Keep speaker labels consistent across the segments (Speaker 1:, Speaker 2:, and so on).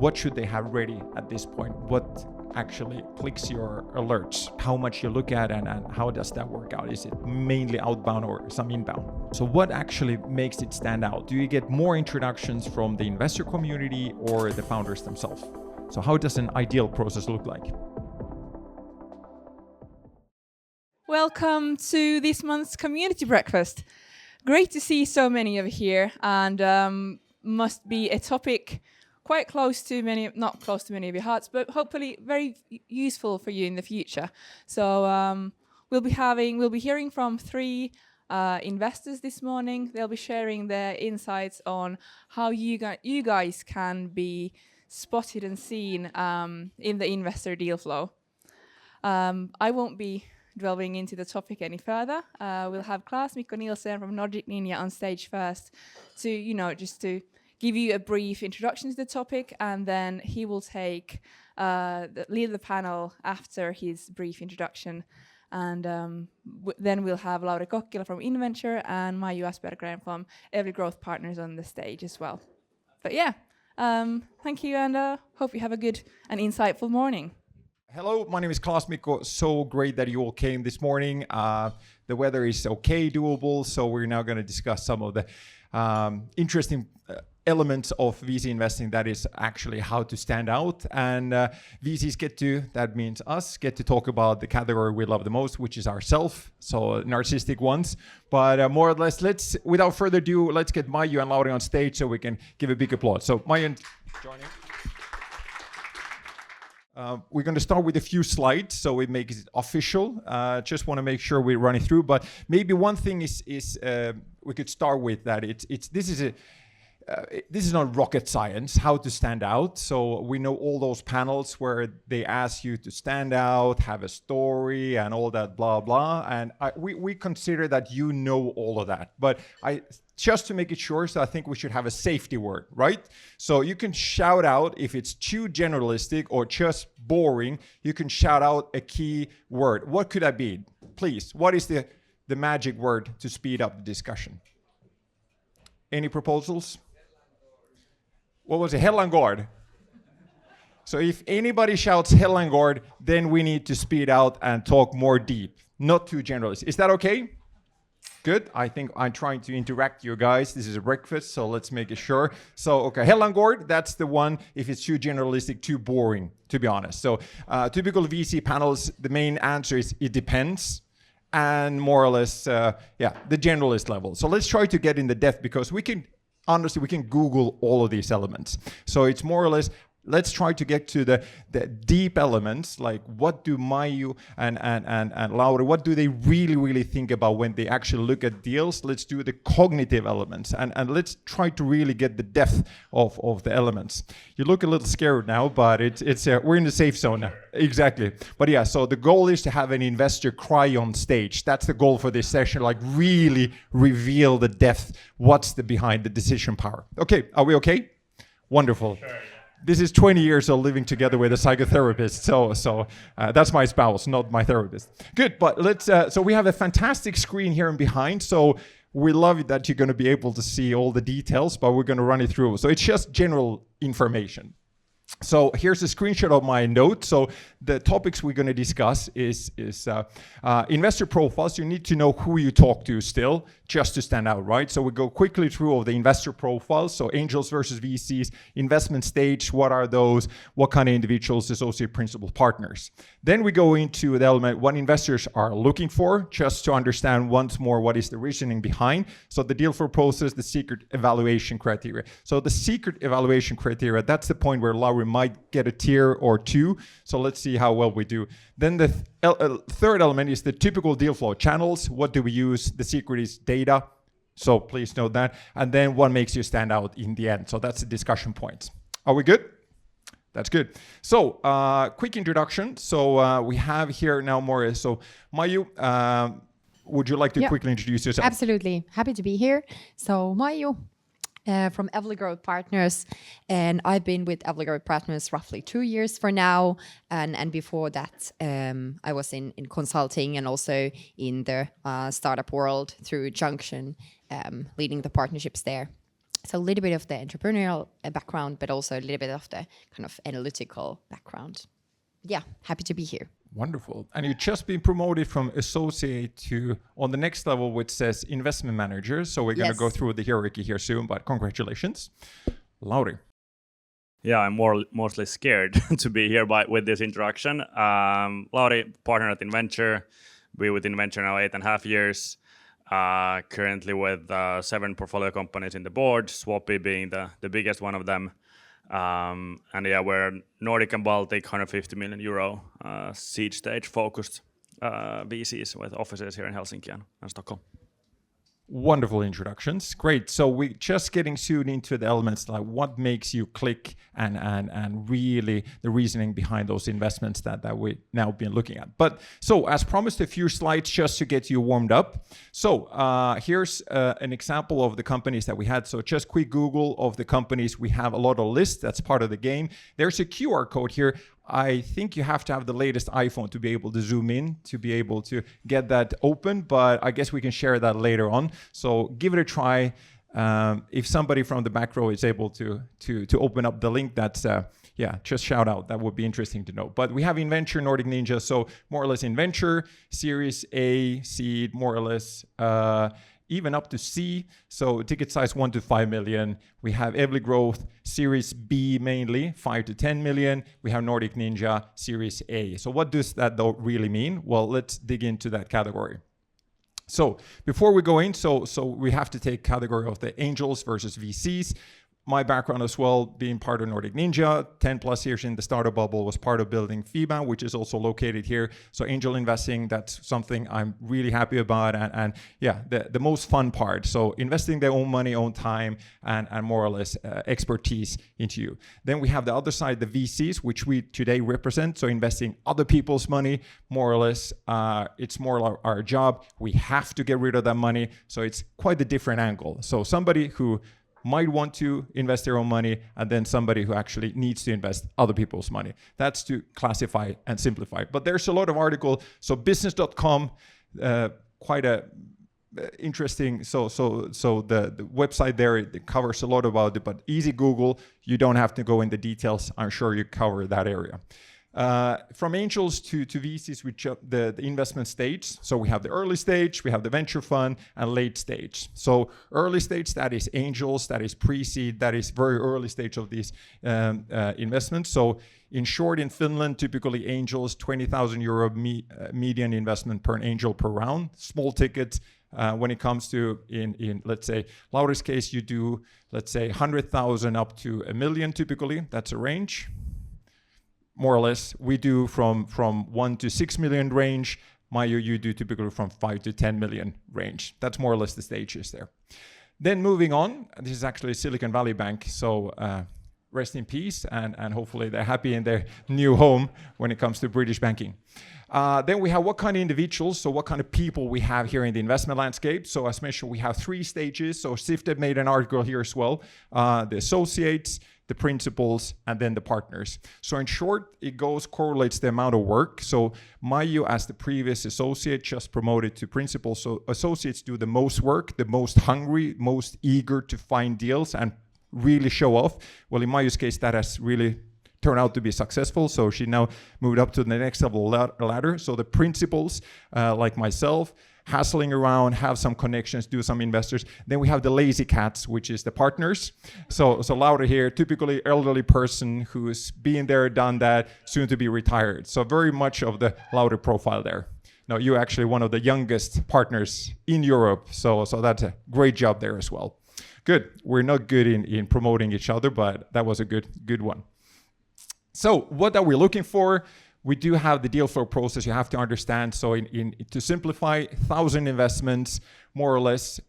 Speaker 1: what should they have ready at this point? What actually clicks your alerts? How much you look at and how does that work out? Is it mainly outbound or some inbound? So what actually makes it stand out? Do you get more introductions from the investor community or the founders themselves? So how does an ideal process look like?
Speaker 2: Welcome to this month's community breakfast. Great to see so many of you here, and must be a topic quite close to many, not close to many of your hearts, but hopefully very useful for you in the future. So we'll be hearing from three investors this morning. They'll be sharing their insights on how you guys can be spotted and seen in the investor deal flow. I won't be delving into the topic any further. We'll have Claes Mikko Nilsen from NordicNinja on stage first to, just to give you a brief introduction to the topic, and then he will lead the panel after his brief introduction. And then we'll have Lauri Kokkila from Inventure and Maiju Aspegren from Evli Growth Partners on the stage as well. But yeah, thank you, and hope you have a good and insightful morning.
Speaker 1: Hello, my name is Claes Mikko. So great that you all came this morning. The weather is okay, doable, so we're now going to discuss some of the interesting elements of VC investing, that is actually how to stand out. And VCs that means us, get to talk about the category we love the most, which is ourselves, so narcissistic ones. But more or less, without further ado, let's get Maiju and Lauri on stage so we can give a big applause. So Maiju, joining. We're going to start with a few slides so it makes it official. Just want to make sure we run it through. But maybe one thing is we could start with that. This is not rocket science, how to stand out. So we know all those panels where they ask you to stand out, have a story and all that blah, blah. And we consider that you know all of that. But just to make it sure, so I think we should have a safety word, right? So you can shout out if it's too generalistic or just boring, you can shout out a key word. What could that be? Please, what is the magic word to speed up the discussion? Any proposals? What was it? Hellangård. So if anybody shouts Hellangård, then we need to speed out and talk more deep, not too generalist. Is that okay? Good. I think I'm trying to interact you guys. This is a breakfast, so let's make it sure. So, okay, Hellangård, that's the one if it's too generalistic, too boring, to be honest. So typical VC panels, the main answer is it depends. And more or less, the generalist level. So let's try to get in the depth because honestly, we can Google all of these elements. So it's more or less, let's try to get to the deep elements, like what do Maiju and Lauri, what do they really think about when they actually look at deals? Let's do the cognitive elements and let's try to really get the depth of the elements. You look a little scared now, but it's we're in the safe zone now. Exactly. But yeah, so the goal is to have an investor cry on stage. That's the goal for this session, like really reveal the depth, what's behind the decision power. Okay, are we okay? Wonderful. Sure. This is 20 years of living together with a psychotherapist, so that's my spouse, not my therapist. Good, but let's. So we have a fantastic screen here and behind. So we love that you're going to be able to see all the details, but we're going to run it through. So it's just general information. So here's a screenshot of my note. So the topics we're going to discuss is investor profiles. You need to know who you talk to still, just to stand out, right? So we go quickly through all the investor profiles. So angels versus VCs, investment stage, what are those? What kind of individuals, associate principal partners? Then we go into the element what investors are looking for, just to understand once more what is the reasoning behind. So the deal flow process, the secret evaluation criteria. So the secret evaluation criteria, that's the point where Lauri might get a tier or two. So let's see how well we do. Then the third element is the typical deal flow channels. What do we use? The secret is data. So please note that. And then what makes you stand out in the end. So that's the discussion points. Are we good? That's good. So quick introduction. So we have here now more. So Maiju, would you like to quickly introduce yourself?
Speaker 3: Absolutely. Happy to be here. So Maiju. From Evli Growth Partners, and I've been with Evli Growth Partners roughly 2 years for now, and before that I was in consulting and also in the startup world through Junction, leading the partnerships there. So a little bit of the entrepreneurial background, but also a little bit of the kind of analytical background. Yeah, happy to be here.
Speaker 1: Wonderful. And you've just been promoted from associate to on the next level, which says investment manager. So we're going to go through the hierarchy here soon, but congratulations. Lauri.
Speaker 4: Yeah, I'm mostly scared to be here with this introduction. Lauri, partner at Inventure. Been with Inventure now 8.5 years. Currently with 7 portfolio companies in the board, Swappy being the biggest one of them. And yeah, we're Nordic and Baltic, 150 million euro seed stage focused VCs with offices here in Helsinki and Stockholm.
Speaker 1: Wonderful introductions. Great. So we're just getting soon into the elements like what makes you click and really the reasoning behind those investments that we now been looking at. But so as promised, a few slides just to get you warmed up. So here's an example of the companies that we had. So just quick Google of the companies. We have a lot of lists. That's part of the game. There's a QR code here. I think you have to have the latest iPhone to be able to zoom in, to be able to get that open, but I guess we can share that later on. So give it a try. If somebody from the back row is able to open up the link, that's, just shout out. That would be interesting to know. But we have Inventure, NordicNinja, so more or less Inventure, Series A, seed, more or less, even up to C, so ticket size 1 to 5 million. We have Evli Growth, Series B mainly, 5 to 10 million. We have NordicNinja, Series A. So what does that though really mean? Well, let's dig into that category. So before we go in, so we have to take category of the angels versus VCs. My background as well, being part of NordicNinja, 10 plus years in the startup bubble, was part of building FIBA, which is also located here. So angel investing, that's something I'm really happy about. And the most fun part. So investing their own money, own time, and more or less expertise into you. Then we have the other side, the VCs, which we today represent. So investing other people's money, more or less, it's more our job. We have to get rid of that money. So it's quite a different angle. So somebody who might want to invest their own money, and then somebody who actually needs to invest other people's money. That's to classify and simplify. But there's a lot of article. So business.com, quite a interesting. So the website there, it covers a lot about it, but easy Google. You don't have to go in the details. I'm sure you cover that area. From angels to VCs, which the investment stage. So we have the early stage, we have the venture fund, and late stage. So early stage, that is angels, that is pre-seed, that is very early stage of these investments. So in short, in Finland, typically angels, 20,000 euro median investment per angel per round. Small tickets. When it comes to in let's say Lauri's case, you do let's say 100,000 up to 1 million typically. That's a range. More or less, we do from 1 to 6 million range. Maiju, you do typically from 5 to 10 million range. That's more or less the stages there. Then moving on, this is actually Silicon Valley Bank. So rest in peace, and hopefully they're happy in their new home when it comes to British banking. Then we have what kind of individuals, so what kind of people we have here in the investment landscape. So as mentioned, we have 3 stages. So Sifted made an article here as well. The associates, the principals, and then the partners. So in short, it correlates the amount of work. So Maiju, as the previous associate, just promoted to principal. So associates do the most work, the most hungry, most eager to find deals and really show off. Well, in Maiju's case, that has really turned out to be successful. So she now moved up to the next level ladder. So the principals, like myself, hassling around, have some connections, do some investors. Then we have the lazy cats, which is the partners. So Lauri here, typically elderly person who's been there, done that, soon to be retired. So very much of the Lauri profile there. No, you're actually one of the youngest partners in Europe. So that's a great job there as well. Good. We're not good in promoting each other, but that was a good one. So what are we looking for? We do have the deal flow process you have to understand. So to simplify, 1,000 investments, more or less.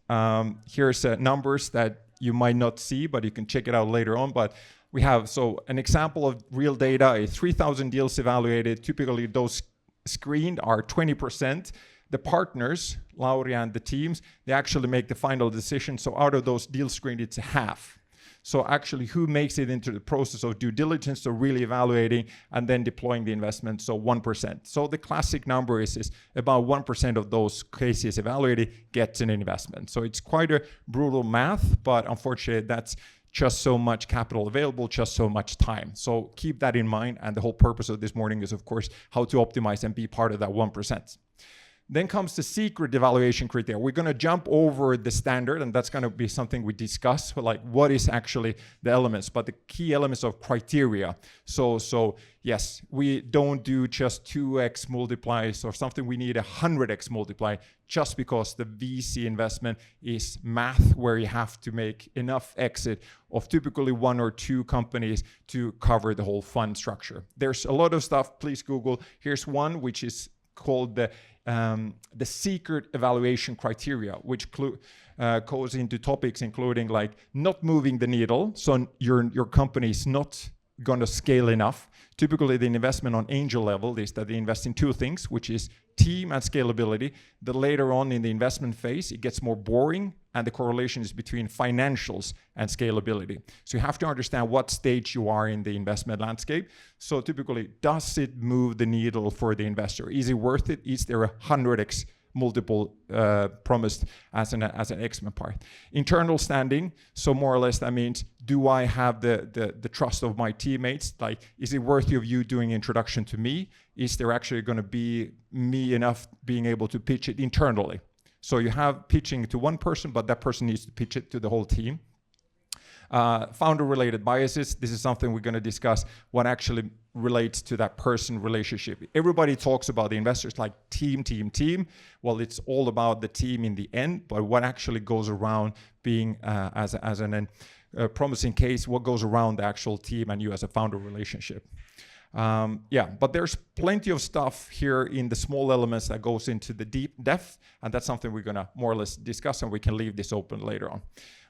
Speaker 1: Here's numbers that you might not see, but you can check it out later on. But we have, so an example of real data, 3,000 deals evaluated. Typically those screened are 20%. The partners, Lauri and the teams, they actually make the final decision. So out of those deals screened, it's half. So actually who makes it into the process of due diligence, so really evaluating and then deploying the investment, so 1%. So the classic number is about 1% of those cases evaluated gets an investment. So it's quite a brutal math, but unfortunately that's just so much capital available, just so much time. So keep that in mind. And the whole purpose of this morning is, of course, how to optimize and be part of that 1%. Then comes the secret evaluation criteria. We're going to jump over the standard, and that's going to be something we discuss, like what is actually the elements, but the key elements of criteria. So yes, we don't do just 2x multiplies or something. We need 100x multiply, just because the VC investment is math where you have to make enough exit of typically 1 or 2 companies to cover the whole fund structure. There's a lot of stuff. Please Google. Here's one, which is called the secret evaluation criteria, which goes into topics including like not moving the needle, so your company is not going to scale enough. Typically, the investment on angel level is that they invest in 2 things, which is team and scalability. Then later on in the investment phase, it gets more boring, and the correlation is between financials and scalability. So you have to understand what stage you are in the investment landscape. So typically, does it move the needle for the investor? Is it worth it? Is there a 100x multiple promised as an X-Men part? Internal standing, so more or less that means, do I have the trust of my teammates? Like, is it worthy of you doing introduction to me? Is there actually going to be me enough being able to pitch it internally? So you have pitching to one person, but that person needs to pitch it to the whole team. Founder-related biases. This is something we're going to discuss, what actually relates to that person relationship. Everybody talks about the investors like team. Well, it's all about the team in the end, but what actually goes around being as a promising case, what goes around the actual team and you as a founder relationship. But there's plenty of stuff here in the small elements that goes into the deep depth, and that's something we're going to more or less discuss, and we can leave this open later on.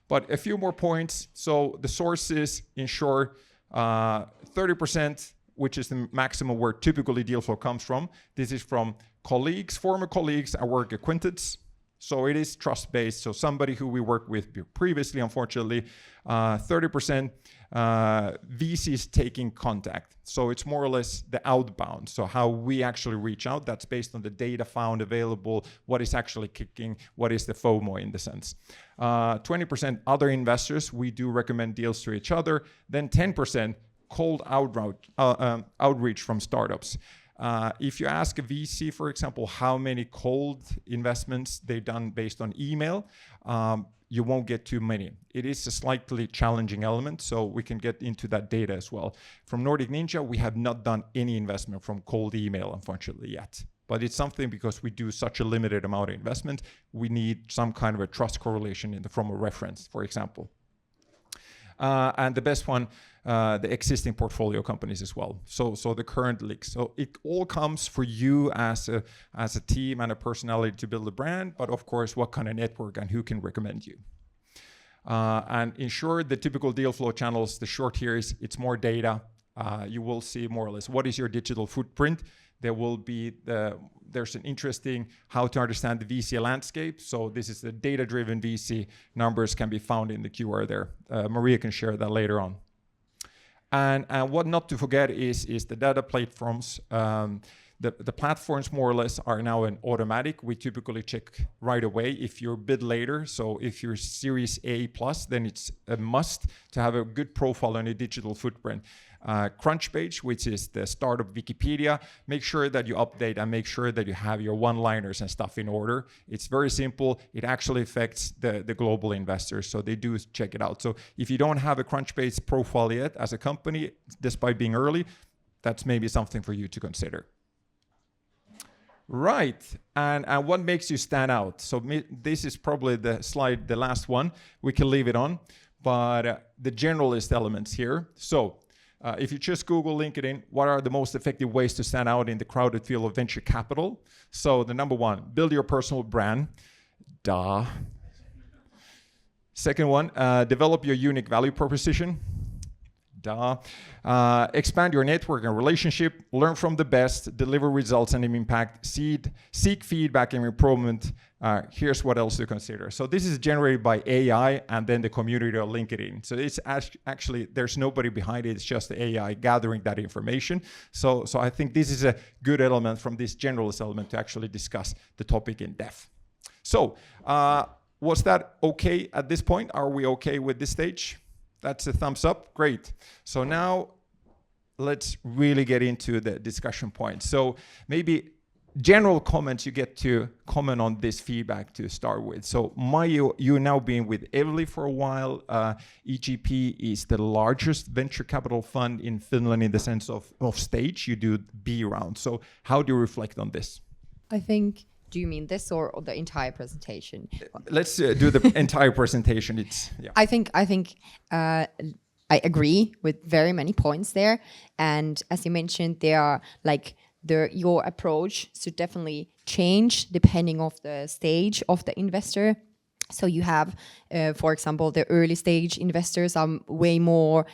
Speaker 1: But a few more points. So the sources, in short, 30%, which is the maximum where typically deal flow comes from. This is from colleagues, former colleagues, and work acquaintances. So it is trust-based. So somebody who we worked with previously, unfortunately, 30% VCs taking contact. So it's more or less the outbound. So how we actually reach out, that's based on the data found available, what is actually kicking, what is the FOMO in the sense. 20% other investors, we do recommend deals to each other. Then 10% cold outreach from startups. If you ask a VC, for example, how many cold investments they've done based on email, you won't get too many. It is a slightly challenging element, so we can get into that data as well. From NordicNinja, we have not done any investment from cold email, unfortunately, yet. But it's something, because we do such a limited amount of investment, we need some kind of a trust correlation from a reference, for example. And the best one, the existing portfolio companies as well. So the current leaks. So it all comes for you as a team and a personality to build a brand, but of course, what kind of network and who can recommend you. And ensure the typical deal flow channels. The short here is it's more data. You will see more or less what is your digital footprint. There will be there's an interesting how to understand the VC landscape. So this is the data-driven VC. Numbers can be found in the QR there. Maria can share that later on. And what not to forget is the data platforms. The platforms more or less are now an automatic. We typically check right away if you're a bit later. So if you're Series A+, then it's a must to have a good profile on a digital footprint. Crunchbase, which is the start of Wikipedia, make sure that you update and make sure that you have your one-liners and stuff in order. It's very simple. It actually affects the global investors, so they do check it out. So if you don't have a Crunchbase profile yet as a company, despite being early, that's maybe something for you to consider. Right, and what makes you stand out? So this is probably the last one. We can leave it on, but the generalist elements here. So if you just Google LinkedIn, what are the most effective ways to stand out in the crowded field of venture capital? So the number one, build your personal brand. Duh. Second one, develop your unique value proposition. Duh. Expand your network and relationship, learn from the best, deliver results and impact, seek feedback and improvement. Here's what else to consider. So this is generated by AI and then the community on LinkedIn. So it's actually, there's nobody behind it. It's just the AI gathering that information. So I think this is a good element from this generalist element to actually discuss the topic in depth. So was that okay at this point? Are we okay with this stage? That's a thumbs up. Great. So now let's really get into the discussion points. So maybe general comments, you get to comment on this feedback to start with. So Maiju, you now been with Evli for a while. EGP is the largest venture capital fund in Finland in the sense of stage. You do B round. So how do you reflect on this?
Speaker 3: I think, do you mean this or the entire presentation?
Speaker 1: Let's do the entire presentation.
Speaker 3: I think I agree with very many points there. And as you mentioned, there are like your approach should definitely change depending of the stage of the investor. So you have, for example, the early stage investors are way more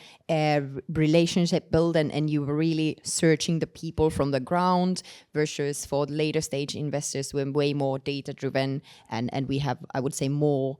Speaker 3: relationship build and you were really searching the people from the ground, versus for the later stage investors we're way more data driven and we have, I would say, more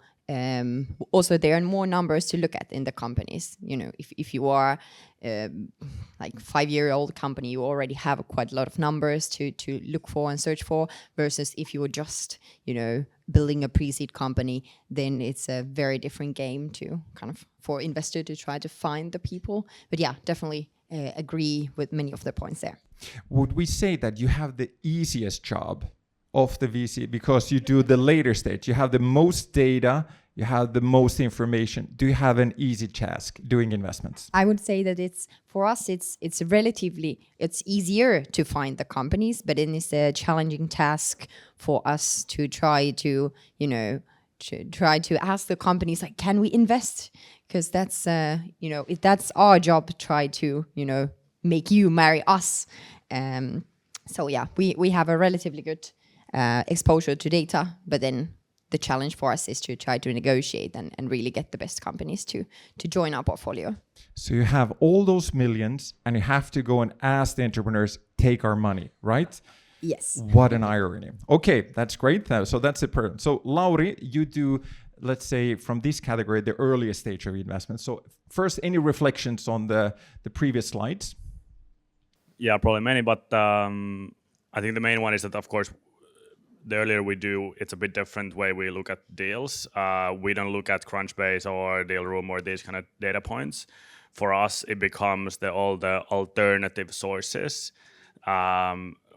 Speaker 3: also there are more numbers to look at in the companies. You know, if you are like 5-year-old company, you already have quite a lot of numbers to look for and search for, versus if you were just, you know, building a pre-seed company, then it's a very different game to kind of for investor to try to find the people. But yeah, definitely agree with many of the points there.
Speaker 1: Would we say that you have the easiest job of the VC because you do the later stage? You have the most data, you have the most information. Do you have an easy task doing investments?
Speaker 3: I would say that it's for us, it's easier to find the companies, but it is a challenging task for us to try to, you know, to ask the companies like, can we invest? Because that's you know, if that's our job to try to, you know, make you marry us. So yeah, we have a relatively good exposure to data, but then the challenge for us is to try to negotiate and really get the best companies to join our portfolio.
Speaker 1: So you have all those millions and you have to go and ask the entrepreneurs, take our money, right?
Speaker 3: Yes.
Speaker 1: What an irony. Okay, that's great. So that's it. So Lauri, you do, let's say from this category, the earliest stage of investment. So first, any reflections on the previous slides?
Speaker 4: Yeah, probably many, but I think the main one is that, of course, the earlier we do, it's a bit different way we look at deals. We don't look at Crunchbase or Dealroom or these kind of data points. For us, it becomes all the alternative sources.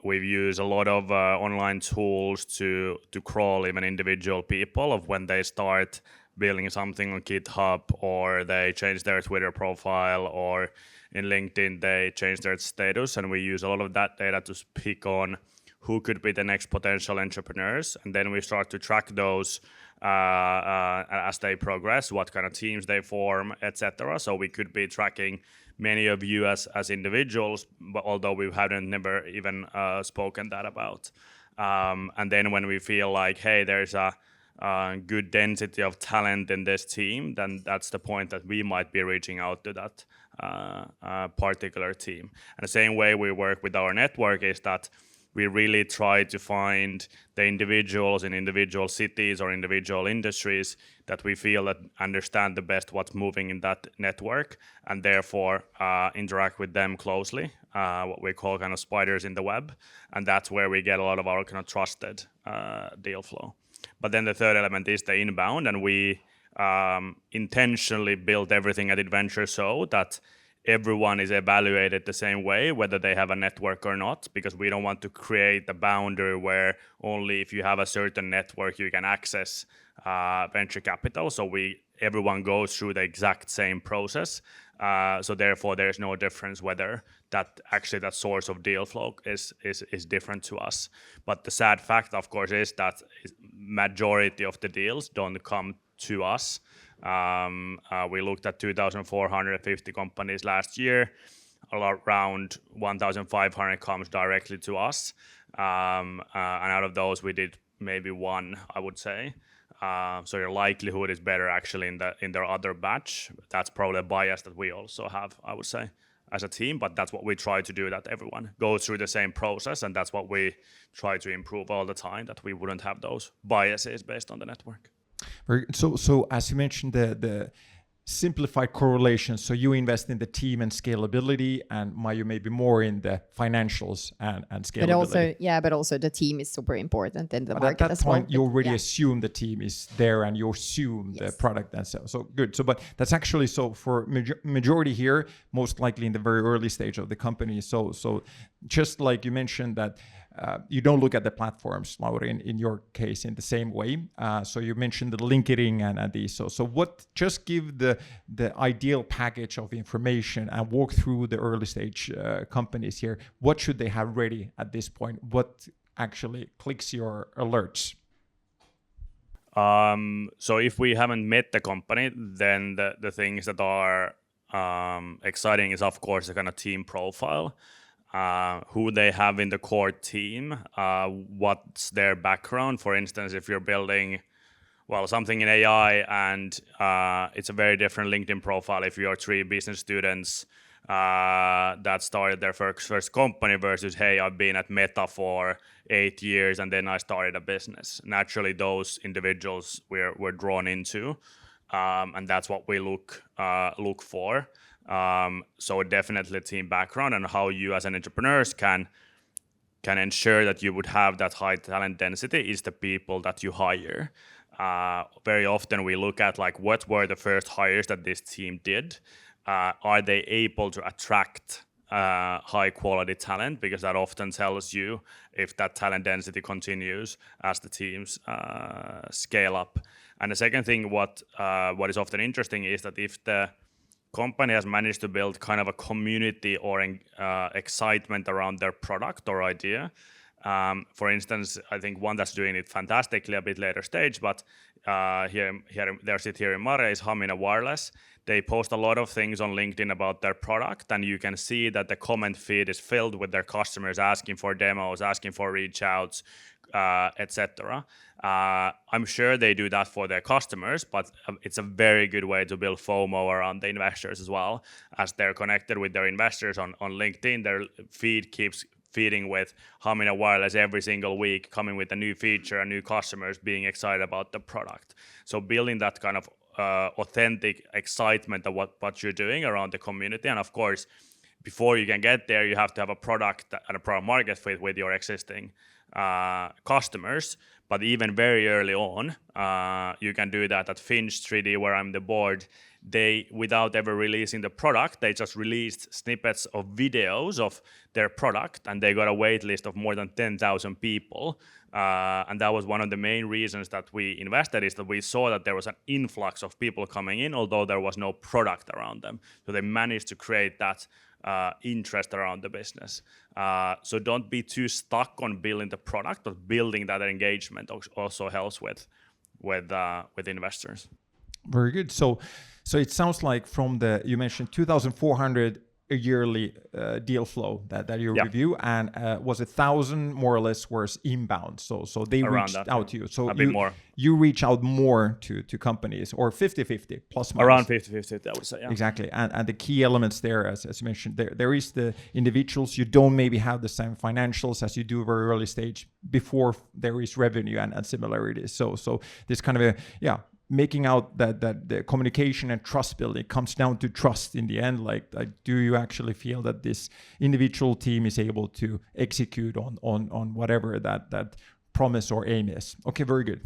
Speaker 4: We've used a lot of online tools to crawl even individual people of when they start building something on GitHub, or they change their Twitter profile, or in LinkedIn they change their status, and we use a lot of that data to pick on who could be the next potential entrepreneurs. And then we start to track those as they progress, what kind of teams they form, etc. So we could be tracking many of you as individuals, but although we haven't never even spoken that about. And then when we feel like, hey, there's a good density of talent in this team, then that's the point that we might be reaching out to that particular team. And the same way we work with our network is that we really try to find the individuals in individual cities or individual industries that we feel that understand the best what's moving in that network, and therefore interact with them closely, what we call kind of spiders in the web. And that's where we get a lot of our kind of trusted deal flow. But then the third element is the inbound, and we intentionally built everything at Inventure so that everyone is evaluated the same way, whether they have a network or not, because we don't want to create a boundary where only if you have a certain network you can access venture capital. So everyone goes through the exact same process. So therefore there's no difference whether that source of deal flow is different to us. But the sad fact, of course, is that majority of the deals don't come to us. We looked at 2,450 companies last year. Around 1,500 comes directly to us. And out of those, we did maybe one, I would say. So your likelihood is better actually in their other batch. That's probably a bias that we also have, I would say, as a team. But that's what we try to do, that everyone goes through the same process, and that's what we try to improve all the time, that we wouldn't have those biases based on the network.
Speaker 1: So as you mentioned, the simplified correlations. So you invest in the team and scalability, and Maiju maybe more in the financials and scalability.
Speaker 3: But also the team is super important in the
Speaker 1: But
Speaker 3: market
Speaker 1: at that
Speaker 3: as
Speaker 1: point,
Speaker 3: well.
Speaker 1: you already
Speaker 3: Yeah.
Speaker 1: assume the team is there, and you assume the product and so good. So, but that's actually so for majority here, most likely in the very early stage of the company. So just like you mentioned that. You don't look at the platforms, Lauri, in your case, in the same way. So you mentioned the LinkedIn and these. So what? Just give the ideal package of information and walk through the early stage companies here. What should they have ready at this point? What actually clicks your alerts?
Speaker 4: So if we haven't met the company, then the things that are exciting is, of course, the kind of team profile. Who they have in the core team, what's their background. For instance, if you're building something in AI, and it's a very different LinkedIn profile if you're 3 business students that started their first company versus, hey, I've been at Meta for 8 years and then I started a business. Naturally, those individuals we're drawn into, and that's what we look for. So definitely team background, and how you as an entrepreneur can ensure that you would have that high talent density is the people that you hire. Very often we look at like, what were the first hires that this team did? Are they able to attract high quality talent? Because that often tells you if that talent density continues as the teams scale up. And the second thing, what is often interesting is that if the company has managed to build kind of a community or excitement around their product or idea. For instance, I think one that's doing it fantastically a bit later stage, but they're sit here in Mare, is Hamina Wireless. They post a lot of things on LinkedIn about their product, and you can see that the comment feed is filled with their customers asking for demos, asking for reach outs, etc. I'm sure they do that for their customers, but it's a very good way to build FOMO around the investors as well. As they're connected with their investors on LinkedIn, their feed keeps feeding with Hamina Wireless every single week, coming with a new feature and new customers being excited about the product. So building that kind of authentic excitement of what you're doing around the community. And of course, before you can get there, you have to have a product and a product market fit with your existing customers. But even very early on, you can do that at Finch 3D, where I'm the board. They, without ever releasing the product, they just released snippets of videos of their product, and they got a wait list of more than 10,000 people. And that was one of the main reasons that we invested, is that we saw that there was an influx of people coming in, although there was no product around them. So they managed to create that interest around the business. So don't be too stuck on building the product, but building that engagement also helps with investors.
Speaker 1: Very good. So it sounds like you mentioned 2,400 a yearly deal flow that you review, and was 1,000 more or less was inbound. So they
Speaker 4: around
Speaker 1: reached
Speaker 4: that,
Speaker 1: out to you. So
Speaker 4: a bit more.
Speaker 1: You reach out more to companies, or 50-50 plus minus.
Speaker 4: Around 50-50, I would say. Yeah.
Speaker 1: Exactly. And the key elements there, as you mentioned, there is the individuals. You don't maybe have the same financials as you do very early stage before there is revenue and similarities. So this kind of making out that the communication and trust building comes down to trust in the end. Like do you actually feel that this individual team is able to execute on whatever that promise or aim is? Okay, very good.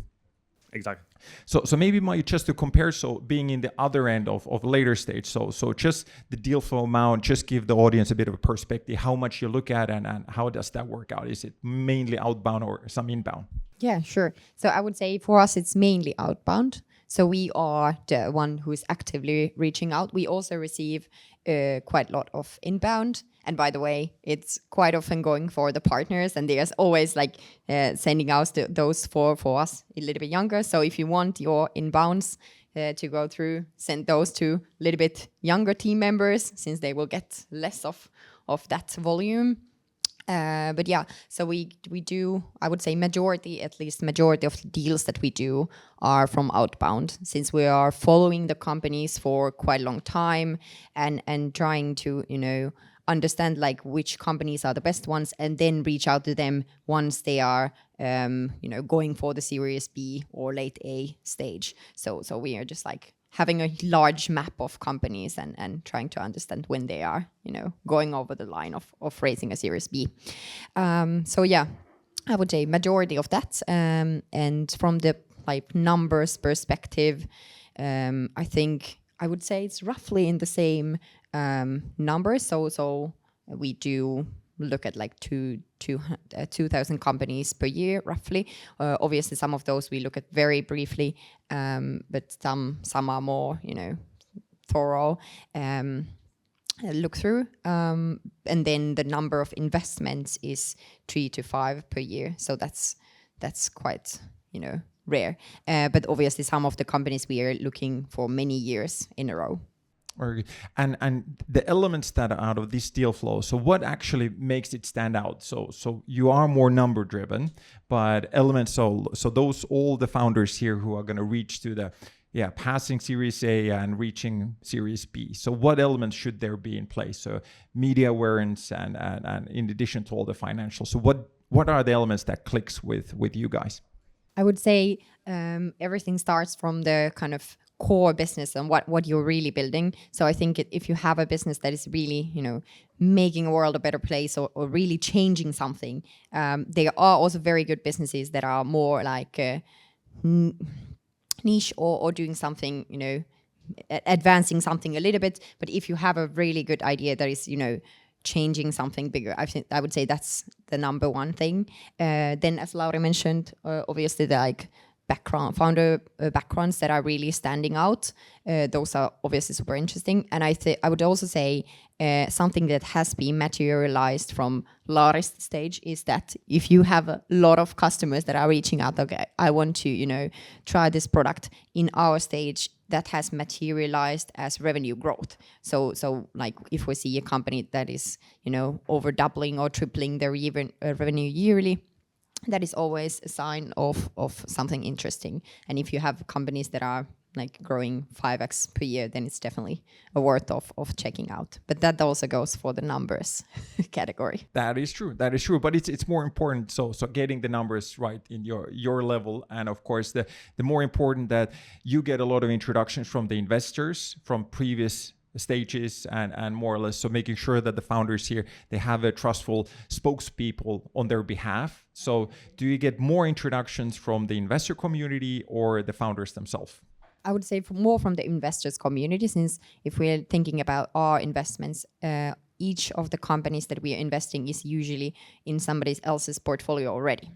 Speaker 4: Exactly.
Speaker 1: So maybe just to compare, so being in the other end of later stage, so just the deal flow amount, just give the audience a bit of a perspective, how much you look at and how does that work out? Is it mainly outbound or some inbound?
Speaker 3: Yeah, sure. So I would say for us, it's mainly outbound. So we are the one who is actively reaching out. We also receive quite a lot of inbound. And by the way, it's quite often going for the partners, and there's always like sending out those for us a little bit younger. So if you want your inbounds to go through, send those to a little bit younger team members, since they will get less of that volume. But yeah, so we do, I would say majority of the deals that we do are from outbound, since we are following the companies for quite a long time and trying to, understand like which companies are the best ones and then reach out to them once they are, going for the Series B or late A stage. So we are just like having a large map of companies and trying to understand when they are, going over the line of raising a Series B. So yeah, I would say majority of that. And from the like numbers perspective, I think I would say it's roughly in the same numbers. So we do look at like 2,000 companies per year, roughly. Obviously, some of those we look at very briefly, but some are more, thorough look through. And then the number of investments is 3 to 5 per year. So that's quite, rare. But obviously, some of the companies we are looking for many years in a row.
Speaker 1: And the elements that are out of this deal flow, so what actually makes it stand out? So you are more number driven, but elements, so those all the founders here who are going to reach to the passing Series A and reaching Series B. So what elements should there be in place? So media awareness and in addition to all the financials. So what are the elements that clicks with you guys?
Speaker 3: I would say everything starts from the kind of core business and what you're really building. So I think if you have a business that is really, making the world a better place or really changing something, there are also very good businesses that are more like niche or doing something, advancing something a little bit. But if you have a really good idea that is, changing something bigger, I would say that's the number one thing. Then, as Lauri mentioned, obviously the founder backgrounds that are really standing out. Those are obviously super interesting. And I would also say something that has been materialized from Lauri's stage is that if you have a lot of customers that are reaching out, okay, I want to, try this product in our stage, that has materialized as revenue growth. So like if we see a company that is, over doubling or tripling their revenue yearly, that is always a sign of something interesting. And if you have companies that are like growing 5x per year, then it's definitely a worth of checking out. But that also goes for the numbers category.
Speaker 1: That is true. But it's more important. So getting the numbers right in your level, and of course the more important that you get a lot of introductions from the investors from previous stages and more or less, so making sure that the founders here, they have a trustful spokespeople on their behalf. So do you get more introductions from the investor community or the founders themselves?
Speaker 3: I would say more from the investors community, since if we're thinking about our investments, each of the companies that we are investing is usually in somebody else's portfolio already.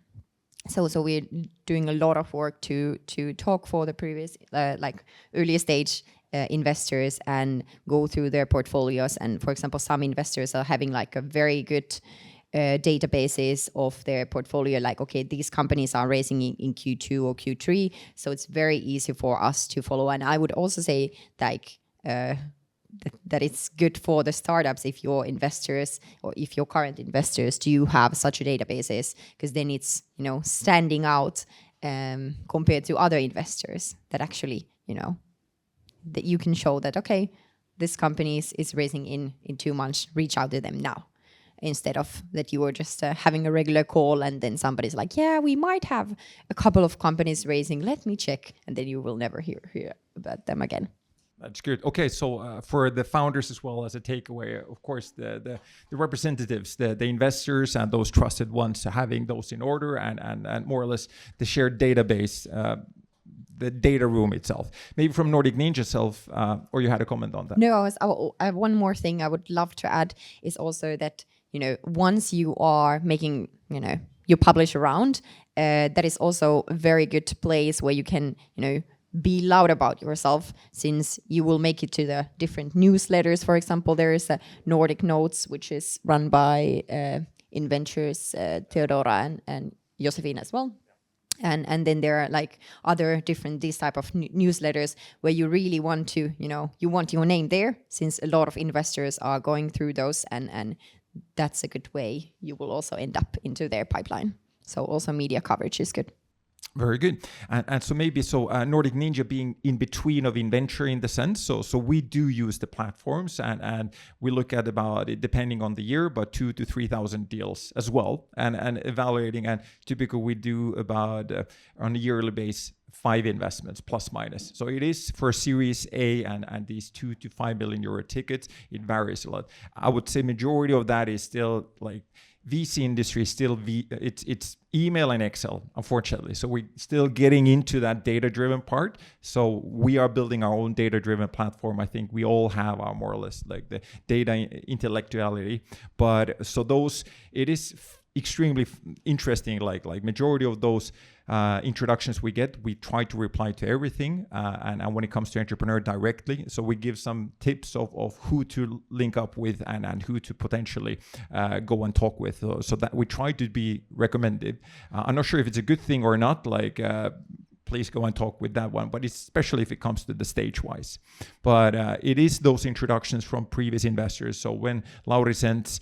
Speaker 3: So we're doing a lot of work to talk for the previous earlier stage investors and go through their portfolios. And for example, some investors are having like a very good databases of their portfolio, like, okay, these companies are raising in Q2 or Q3, so it's very easy for us to follow. And I would also say like that it's good for the startups if your investors or if your current investors do have such a databases, because then it's standing out compared to other investors that actually that you can show that, okay, this company is raising in 2 months, reach out to them now, instead of that you were just having a regular call and then somebody's like, yeah, we might have a couple of companies raising, let me check, and then you will never hear about them again.
Speaker 1: That's good. Okay, so for the founders as well as a takeaway, of course, the representatives, the investors and those trusted ones, having those in order and more or less the shared database, the data room itself. Maybe from NordicNinja itself, or you had a comment on that?
Speaker 3: No, I have one more thing I would love to add is also that, once you are making, you publish around, that is also a very good place where you can, be loud about yourself, since you will make it to the different newsletters. For example, there is a Nordic Notes, which is run by Inventures, Theodora and Josephine as well. And then there are like other different these type of newsletters where you really want to, you want your name there, since a lot of investors are going through those and that's a good way you will also end up into their pipeline. So also media coverage is good.
Speaker 1: Very good. And so maybe NordicNinja being in between of Inventure in the sense, so we do use the platforms and we look at about it depending on the year, but 2,000 to 3,000 deals as well, and evaluating. And typically we do about on a yearly basis 5 investments plus minus. So it is for Series A and these 2 to 5 million euro tickets. It varies a lot. I would say majority of that is still like VC industry is still it's email and Excel, unfortunately. So we're still getting into that data-driven part. So we are building our own data-driven platform. I think we all have our more or less like the data intellectuality. But so those, it is extremely interesting. Like majority of those introductions we get, we try to reply to everything. And when it comes to entrepreneur directly, so we give some tips of who to link up with and who to potentially go and talk with. So that we try to be recommended. I'm not sure if it's a good thing or not. Please go and talk with that one, but especially if it comes to the stage wise. But it is those introductions from previous investors. So when Lauri sends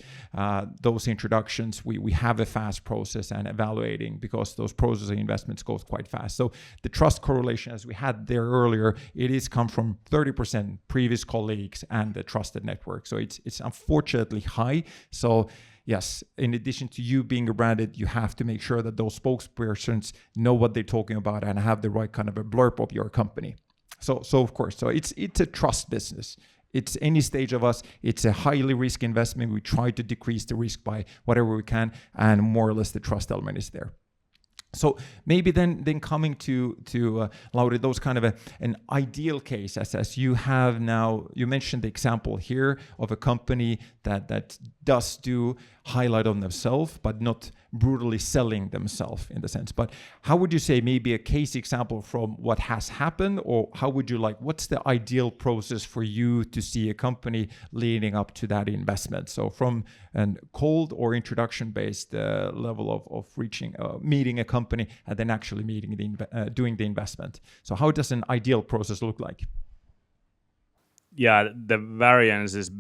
Speaker 1: those introductions, we have a fast process and evaluating, because those processing investments goes quite fast. So the trust correlation, as we had there earlier, it is come from 30% previous colleagues and the trusted network. So it's unfortunately high. So yes, in addition to you being branded, you have to make sure that those spokespersons know what they're talking about and have the right kind of a blurb of your company. So of course, so it's a trust business. It's any stage of us. It's a highly risk investment. We try to decrease the risk by whatever we can, and more or less the trust element is there. So maybe then coming to Lauri, those kind of an ideal case, as you have now, you mentioned the example here of a company that does do highlight on themselves, but not brutally selling themselves in the sense. But how would you say maybe a case example from what has happened, or how would you what's the ideal process for you to see a company leading up to that investment? So from a cold or introduction based level of reaching, meeting a company and then actually meeting doing the investment. So how does an ideal process look like?
Speaker 4: Yeah, the variance is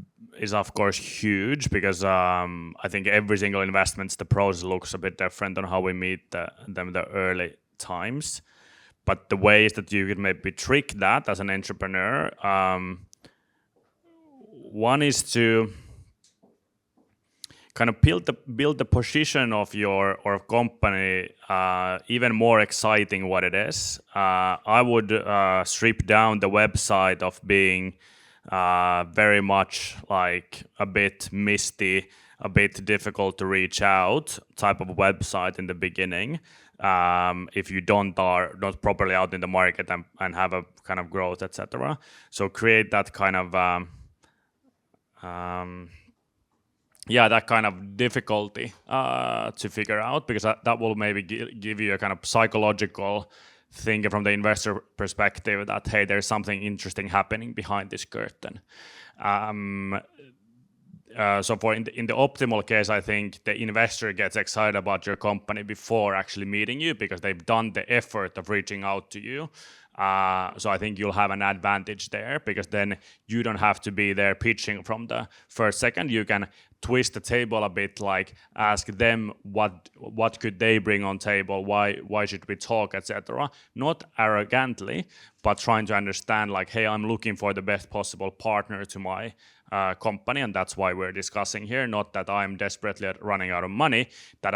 Speaker 4: of course huge, because I think every single investment, the process looks a bit different on how we meet them the early times. But the ways that you could maybe trick that as an entrepreneur, one is to kind of build the position of your company even more exciting what it is. I would strip down the website of being very much like a bit misty, a bit difficult to reach out type of website in the beginning, if you are not properly out in the market and have a kind of growth, etc. So create that kind of that kind of difficulty to figure out, because that will maybe give you a kind of psychological thing from the investor perspective that, hey, there's something interesting happening behind this curtain. So in the optimal case, I think the investor gets excited about your company before actually meeting you, because they've done the effort of reaching out to you. So I think you'll have an advantage there, because then you don't have to be there pitching from the first second. You can twist the table a bit, like ask them what could they bring on table, why should we talk, etc. Not arrogantly, but trying to understand, like, hey, I'm looking for the best possible partner to my company, and that's why we're discussing here. Not that I'm desperately running out of money, that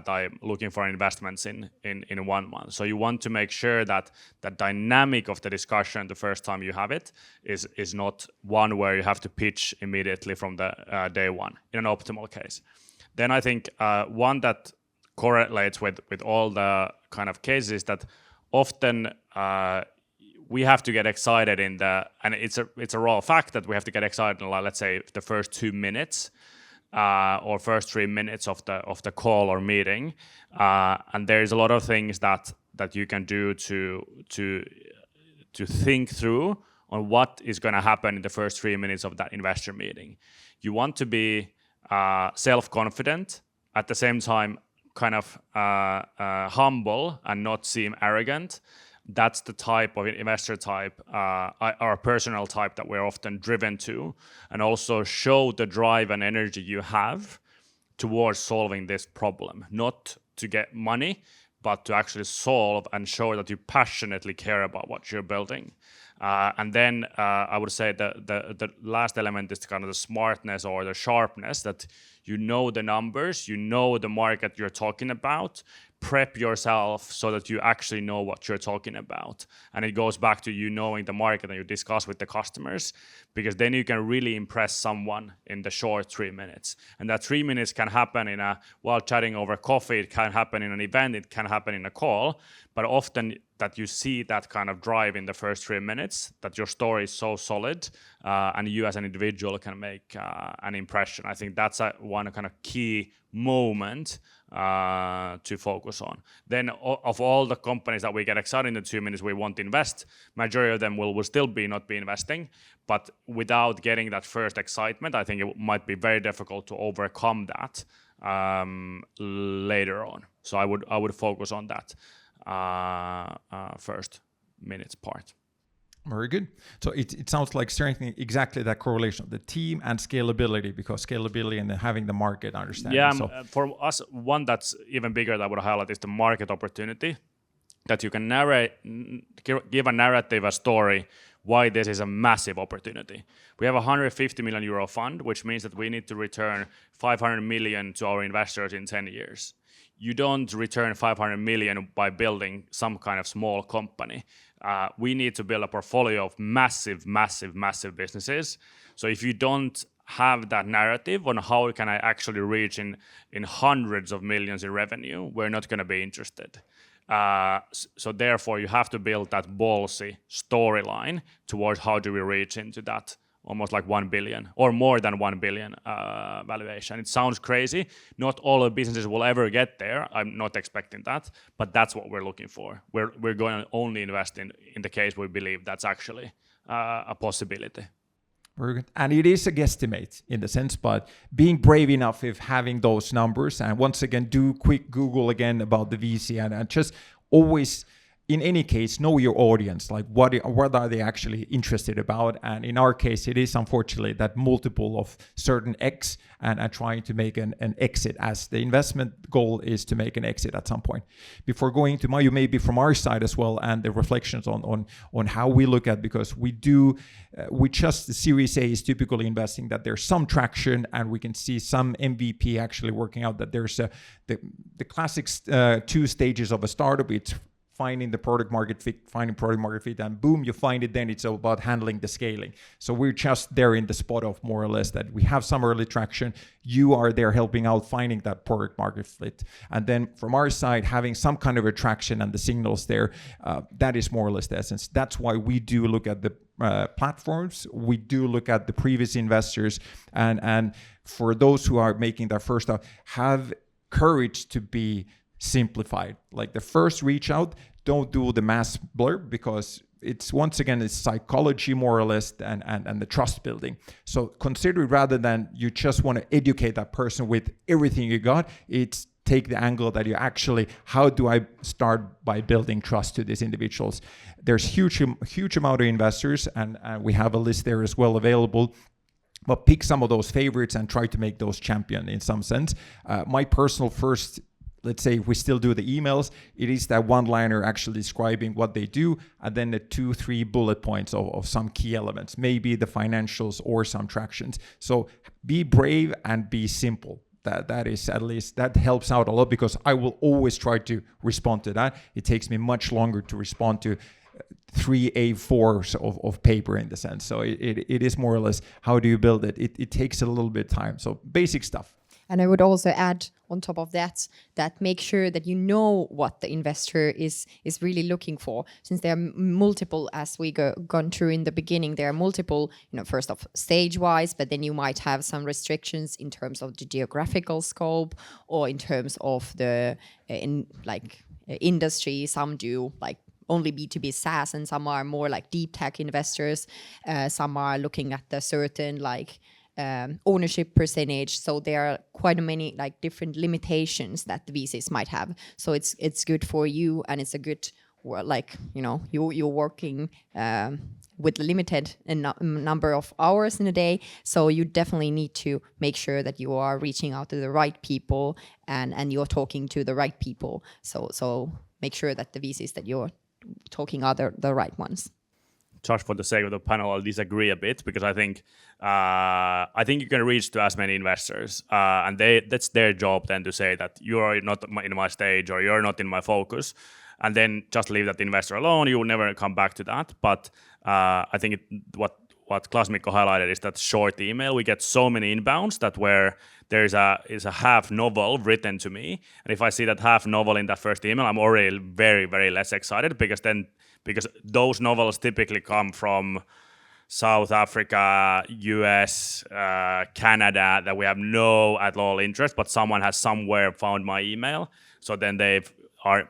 Speaker 4: I'm looking for investments in 1 month. So you want to make sure that the dynamic of the discussion the first time you have it is not one where you have to pitch immediately from the day one in an optimal case. Then I think one that correlates with all the kind of cases that often we have to get excited and it's a raw fact that we have to get excited in, let's say, the first 2 minutes or first 3 minutes of the call or meeting, and there's a lot of things that you can do to think through on what is going to happen in the first 3 minutes of that investor meeting. You want to be self-confident, at the same time kind of humble and not seem arrogant. that's the type of investor type, our personal type that we're often driven to, and also show the drive and energy you have towards solving this problem, not to get money, but to actually solve and show that you passionately care about what you're building. And then I would say the last element is kind of the smartness or the sharpness, that you know the numbers, you know the market you're talking about, prep yourself so that you actually know what you're talking about. And it goes back to you knowing the market and you discuss with the customers, because then you can really impress someone in the short 3 minutes. And that 3 minutes can happen while chatting over coffee, it can happen in an event, it can happen in a call, but often that you see that kind of drive in the first 3 minutes, that your story is so solid, and you as an individual can make an impression. I think that's one kind of key moment to focus on. Then of all the companies that we get excited in the 2 minutes we want to invest, majority of them will still not be investing, but without getting that first excitement, I think it might be very difficult to overcome that later on. So I would focus on that first minutes part.
Speaker 1: Very good. So it sounds like strengthening exactly that correlation of the team and scalability, because scalability and having the market understanding.
Speaker 4: Yeah,
Speaker 1: so
Speaker 4: for us, one that's even bigger that I would highlight is the market opportunity, that you can give a narrative, a story, why this is a massive opportunity. We have a 150 million euro fund, which means that we need to return 500 million to our investors in 10 years. You don't return 500 million by building some kind of small company. We need to build a portfolio of massive businesses. So if you don't have that narrative on how can I actually reach in hundreds of millions in revenue, we're not going to be interested. So therefore, you have to build that ballsy storyline towards how do we reach into that almost like 1 billion or more than 1 billion valuation. It sounds crazy. Not all the businesses will ever get there. I'm not expecting that, but that's what we're looking for. We're going to only invest in the case we believe that's actually a possibility.
Speaker 1: Very good. And it is a guesstimate in the sense, but being brave enough of having those numbers, and once again, do quick Google again about the VC and just always, in any case, know your audience, like what are they actually interested about? And in our case, it is unfortunately that multiple of certain X and trying to make an exit, as the investment goal is to make an exit at some point. Before going to Maiju, maybe from our side as well, and the reflections on how we look at, because we just, the Series A is typically investing that there's some traction and we can see some MVP actually working out, that there's the classic 2 stages of a startup. It's finding the product market fit, and boom, you find it. Then it's about handling the scaling. So we're just there in the spot of more or less that we have some early traction. You are there helping out finding that product market fit, and then from our side having some kind of attraction and the signals there. That is more or less the essence. That's why we do look at the platforms. We do look at the previous investors, and for those who are making that first step, have courage to be simplified. Like the first reach out, don't do the mass blurb, because it's once again it's psychology more or less and the trust building. So consider, rather than you just want to educate that person with everything you got, it's take the angle that you actually, how do I start by building trust to these individuals? There's huge amount of investors, and we have a list there as well available. But pick some of those favorites and try to make those champion in some sense. My personal first, let's say if we still do the emails, it is that one-liner actually describing what they do, and then the 2-3 bullet points of some key elements, maybe the financials or some tractions. So be brave and be simple. That is, at least that helps out a lot, because I will always try to respond to that. It takes me much longer to respond to 3 A4s of paper in the sense. So it is more or less, how do you build it? It takes a little bit of time. So basic stuff.
Speaker 3: And I would also add on top of that make sure that you know what the investor is really looking for, since there are multiple, as we gone through in the beginning, there are multiple, first off stage wise, but then you might have some restrictions in terms of the geographical scope or in terms of the industry. Some do like only B2B SaaS, and some are more like deep tech investors. Some are looking at the certain ownership percentage. So there are quite many different limitations that the VCs might have. So it's good for you, and it's a good like you're working with limited number of hours in a day, so you definitely need to make sure that you are reaching out to the right people and you're talking to the right people. So make sure that the VCs that you're talking are the right ones.
Speaker 4: Just for the sake of the panel, I'll disagree a bit, because I think you can reach to as many investors, and that's their job then to say that you are not in my stage or you're not in my focus, and then just leave that investor alone. You will never come back to that. But I think what Claes Mikko highlighted is that short email. We get so many inbounds that where there's a half novel written to me, and if I see that half novel in that first email, I'm already very, very less excited, because those novels typically come from South Africa, US, Canada, that we have no at all interest, but someone has somewhere found my email. So then they are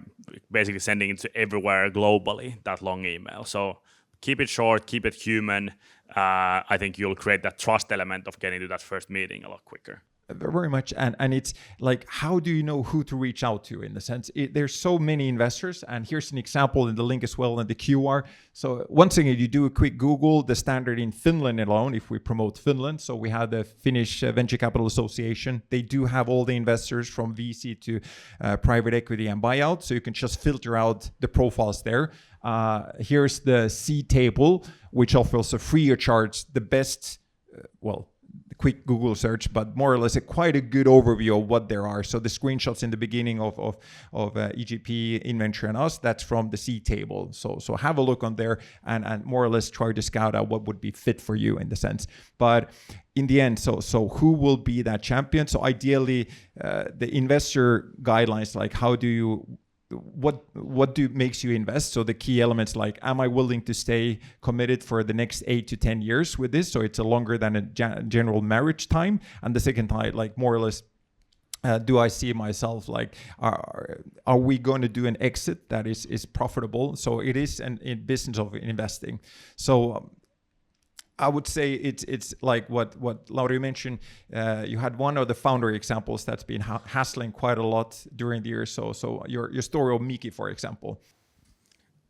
Speaker 4: basically sending it to everywhere globally, that long email. So keep it short, keep it human. I think you'll create that trust element of getting to that first meeting a lot quicker.
Speaker 1: Very much, and it's like, how do you know who to reach out to? In the sense, there's so many investors, and here's an example in the link as well in the QR. So once again, you do a quick Google, the standard in Finland alone, if we promote Finland. So we have the Finnish Venture Capital Association. They do have all the investors from VC to private equity and buyout. So you can just filter out the profiles there. Here's the C table, which offers a free of charge the best, quick Google search, but more or less quite a good overview of what there are. So the screenshots in the beginning of EGP, Inventure and us, that's from the C table. So have a look on there and more or less try to scout out what would be fit for you in the sense. But in the end, so who will be that champion? So ideally, the investor guidelines, like how do you, what makes you invest? So the key elements, like, am I willing to stay committed for the next 8 to 10 years with this? So it's a longer than a general marriage time. And the second time, like, more or less, do I see myself like, are we going to do an exit that is profitable? So it is in business of investing. So I would say it's like what Lauri mentioned. You had one of the founder examples that's been hassling quite a lot during the year. So your story of Miki, for example.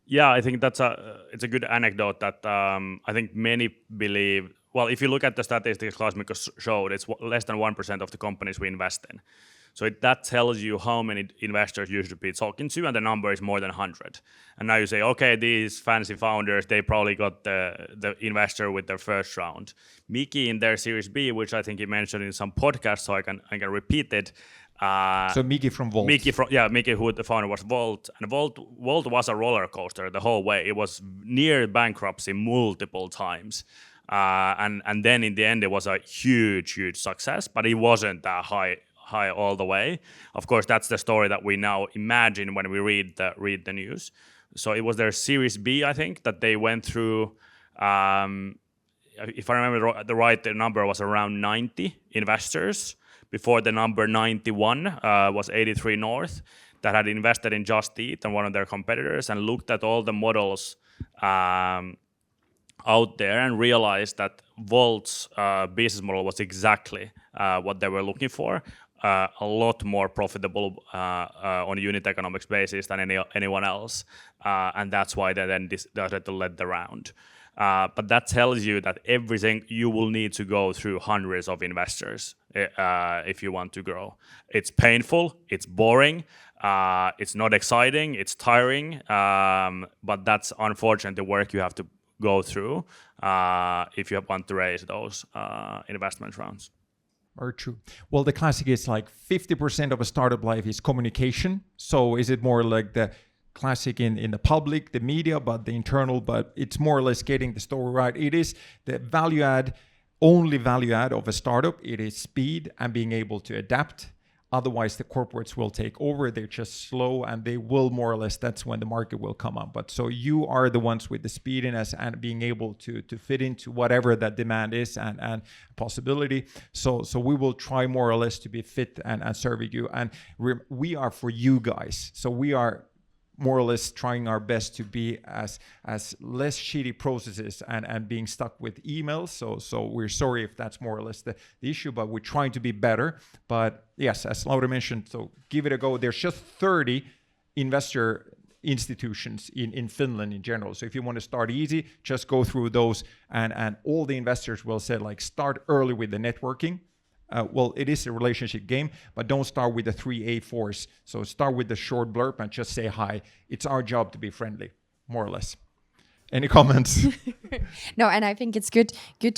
Speaker 4: Yeah, I think it's a good anecdote that I think many believe. Well, if you look at the statistics Claes Mikko showed, it's less than 1% of the companies we invest in. So that tells you how many investors you should be talking to, and the number is more than 100. And now you say, okay, these fancy founders, they probably got the investor with their first round. Miki in their Series B, which I think he mentioned in some podcast, so I can repeat it.
Speaker 1: So Miki from Volt.
Speaker 4: Miki, who the founder was Volt, and Volt was a roller coaster the whole way. It was near bankruptcy multiple times. And then in the end, it was a huge success, but it wasn't that high all the way. Of course, that's the story that we now imagine when we read the news. So it was their Series B, I think, that they went through. If I remember the number was around 90 investors. Before the number 91 was 83 North, that had invested in Just Eat and one of their competitors, and looked at all the models out there and realized that Volt's business model was exactly what they were looking for. A lot more profitable on a unit economics basis than anyone else, and that's why they then decided to lead the round. But that tells you that everything you will need to go through hundreds of investors if you want to grow. It's painful, it's boring, it's not exciting, it's tiring, but that's unfortunately the work you have to go through if you want to raise those investment rounds.
Speaker 1: Very true. Well, the classic is like 50% of a startup life is communication. So is it more like the classic in the public, the media, but the internal, but it's more or less getting the story right. It is the only value add of a startup. It is speed and being able to adapt. Otherwise, the corporates will take over. They're just slow, and they will more or less, that's when the market will come up. But so you are the ones with the speediness and being able to fit into whatever that demand is and possibility. So we will try more or less to be fit and serving you. And we are for you guys. So we are more or less trying our best to be as less shitty processes and being stuck with emails. So we're sorry if that's more or less the issue, but we're trying to be better. But yes, as Lauri mentioned, so give it a go. There's just 30 investor institutions in Finland in general. So if you want to start easy, just go through those, and all the investors will say, like, start early with the networking. Well, it is a relationship game, but don't start with the 3 A4s. So start with the short blurb and just say hi. It's our job to be friendly, more or less. Any comments?
Speaker 3: No, and I think it's good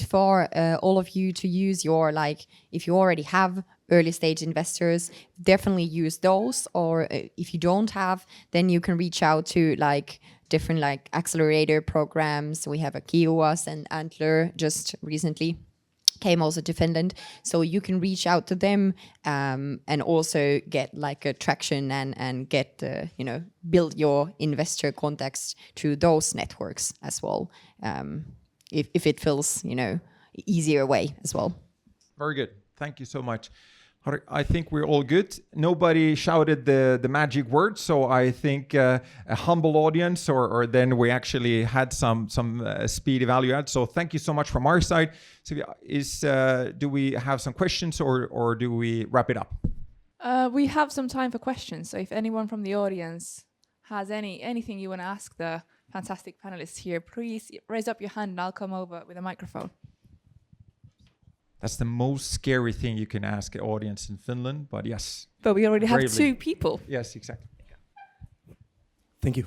Speaker 3: for all of you to use your, like, if you already have early stage investors, definitely use those. Or if you don't have, then you can reach out to like different like accelerator programs. We have a Kiowas and Antler just recently came also to Finland, so you can reach out to them and also get like a traction and get build your investor contacts through those networks as well, if it feels easier way as well.
Speaker 1: Very good. Thank you so much. I think we're all good. Nobody shouted the magic word, so I think a humble audience, or then we actually had some speedy value add. So thank you so much from our side. So do we have some questions, or do we wrap it up?
Speaker 2: We have some time for questions. So if anyone from the audience has anything you want to ask the fantastic panelists here, please raise up your hand and I'll come over with a microphone.
Speaker 1: That's the most scary thing you can ask an audience in Finland, but yes.
Speaker 2: But we already have
Speaker 1: Bravely.
Speaker 2: 2 people.
Speaker 1: Yes, exactly.
Speaker 5: Thank you.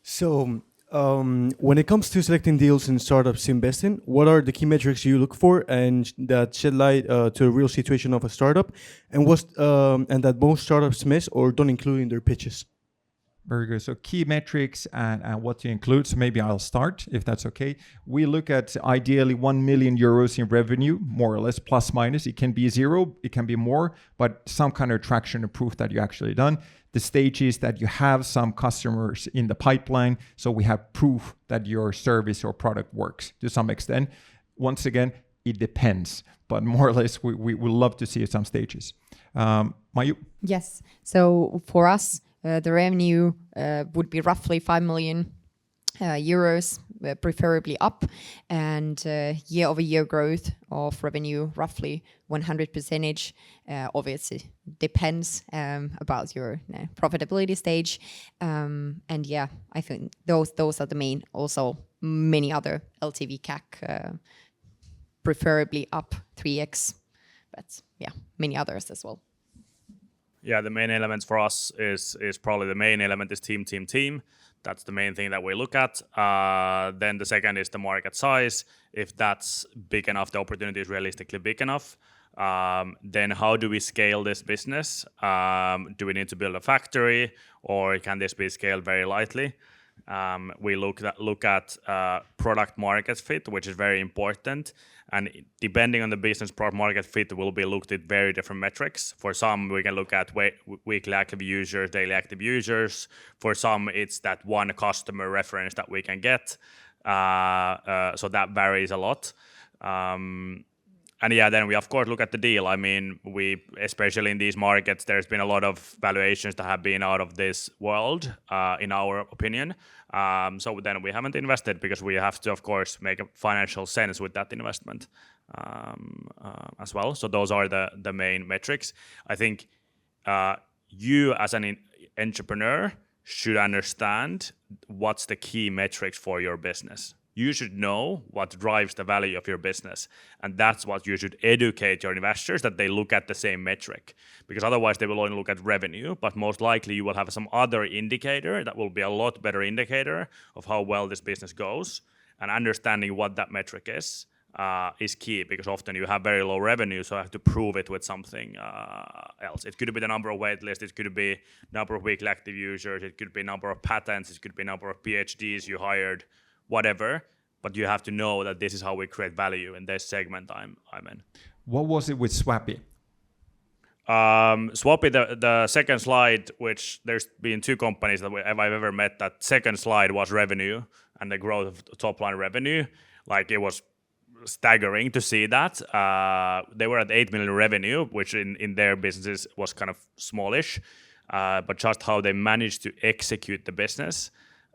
Speaker 5: So, when it comes to selecting deals and startups to invest in, what are the key metrics you look for and that shed light to a real situation of a startup, and that most startups miss or don't include in their pitches?
Speaker 1: Very good. So key metrics and what to include. So maybe I'll start, if that's okay. We look at ideally 1 million euros in revenue, more or less, plus minus. It can be 0, it can be more, but some kind of traction and proof that you actually done. The stage is that you have some customers in the pipeline, so we have proof that your service or product works to some extent. Once again, it depends, but more or less, we would love to see some stages. Maiju?
Speaker 3: Yes. So for us, the revenue would be roughly 5 million euros, preferably up, and year-over-year growth of revenue roughly 100%. Obviously, depends about your profitability stage, and yeah, I think those are the main. Also, many other LTV CAC, preferably up 3x, but yeah, many others as well.
Speaker 4: Yeah, the main elements for us is probably the main element is team. That's the main thing that we look at. Then the second is the market size. If that's big enough, the opportunity is realistically big enough. Then how do we scale this business? Do we need to build a factory, or can this be scaled very lightly? We look at product market fit, which is very important. And depending on the business, product market fit will be looked at very different metrics. For some, we can look at weekly active users, daily active users. For some, it's that one customer reference that we can get. So that varies a lot. And yeah, then we of course look at the deal. I mean, especially in these markets, there's been a lot of valuations that have been out of this world, in our opinion. So then we haven't invested because we have to, of course, make a financial sense with that investment as well. So those are the main metrics. I think you as an entrepreneur should understand what's the key metrics for your business. You should know what drives the value of your business. And that's what you should educate your investors, that they look at the same metric. Because otherwise they will only look at revenue, but most likely you will have some other indicator that will be a lot better indicator of how well this business goes. And understanding what that metric is key, because often you have very low revenue, so I have to prove it with something else. It could be the number of waitlists, it could be number of weekly active users, it could be number of patents, it could be number of PhDs you hired, whatever, but you have to know that this is how we create value in this segment I'm in.
Speaker 1: What was it with Swappy?
Speaker 4: Swappy, the second slide, which there's been 2 companies that I've ever met, that second slide was revenue and the growth of top line revenue. Like, it was staggering to see that. They were at 8 million revenue, which in their businesses was kind of smallish, but just how they managed to execute the business.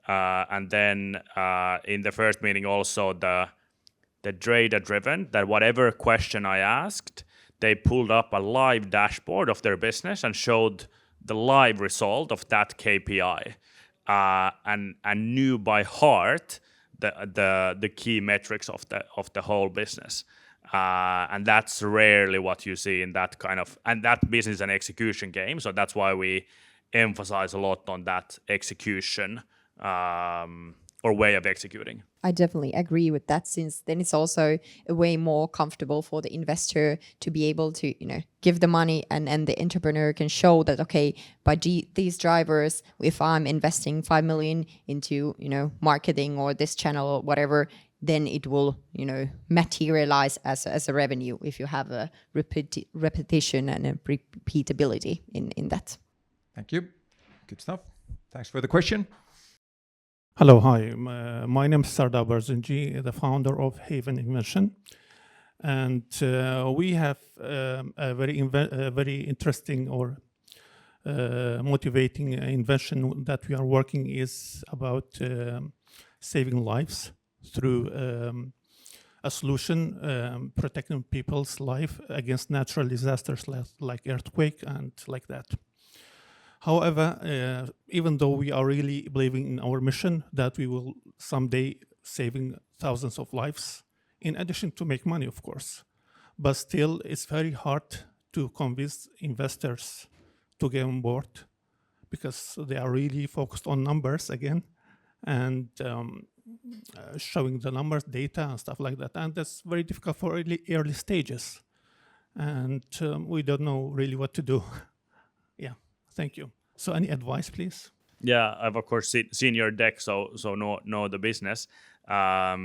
Speaker 4: And then in the first meeting also the data-driven, that whatever question I asked, they pulled up a live dashboard of their business and showed the live result of that KPI. and knew by heart the key metrics of the whole business. And that's rarely what you see in that kind of, and that business is an execution game. So that's why we emphasize a lot on that execution or way of executing.
Speaker 3: I definitely agree with that, since then it's also a way more comfortable for the investor to be able to, give the money, and the entrepreneur can show that, okay, by these drivers, if I'm investing 5 million into, marketing or this channel or whatever, then it will, materialize as a revenue if you have a repetition and a repeatability in that.
Speaker 1: Thank you. Good stuff. Thanks for the question.
Speaker 6: Hello, hi. My name is Sardar Barzunji, the founder of Haven Invention. And we have a very interesting or motivating invention that we are working is about saving lives through a solution protecting people's life against natural disasters like earthquake and like that. However, even though we are really believing in our mission that we will someday saving thousands of lives, in addition to make money, of course, but still it's very hard to convince investors to get on board because they are really focused on numbers again and showing the numbers, data and stuff like that. And that's very difficult for early stages. And we don't know really what to do. Yeah. Thank you. So any advice, please?
Speaker 4: Yeah, I've of course seen your deck, so know the business. I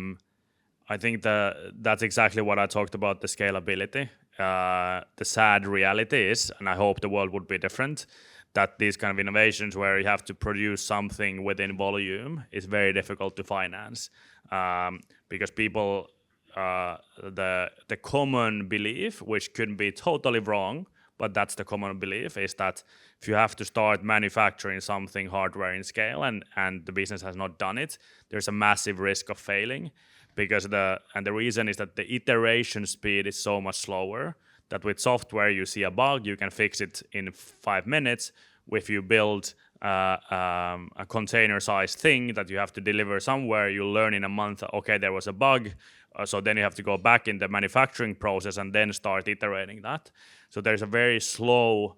Speaker 4: think that's exactly what I talked about, the scalability. The sad reality is, and I hope the world would be different, that these kind of innovations where you have to produce something within volume is very difficult to finance. Because people, the common belief, which could be totally wrong, but that's the common belief, is that if you have to start manufacturing something hardware in scale and the business has not done it, there's a massive risk of failing, because the reason is that the iteration speed is so much slower that with software you see a bug, you can fix it in 5 minutes. If you build a container-sized thing that you have to deliver somewhere, you learn in a month, okay, there was a bug, so then you have to go back in the manufacturing process and then start iterating that. So there's a very slow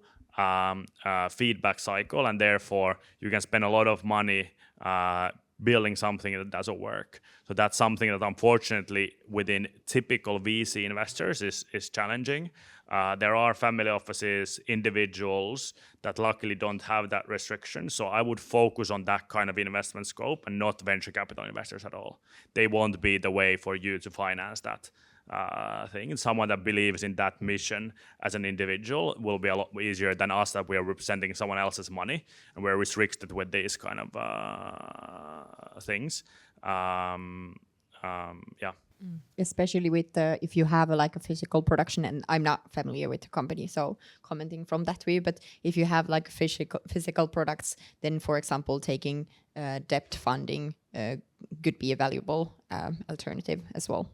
Speaker 4: feedback cycle, and therefore you can spend a lot of money building something that doesn't work. So that's something that unfortunately within typical VC investors is challenging. There are family offices, individuals that luckily don't have that restriction. So I would focus on that kind of investment scope and not venture capital investors at all. They won't be the way for you to finance that thing. Someone that believes in that mission as an individual will be a lot easier than us, that we are representing someone else's money and we're restricted with these kind of things. Yeah.
Speaker 3: Especially with if you have a physical production, and I'm not familiar with the company, so commenting from that way, but if you have physical products, then for example taking debt funding could be a valuable alternative as well.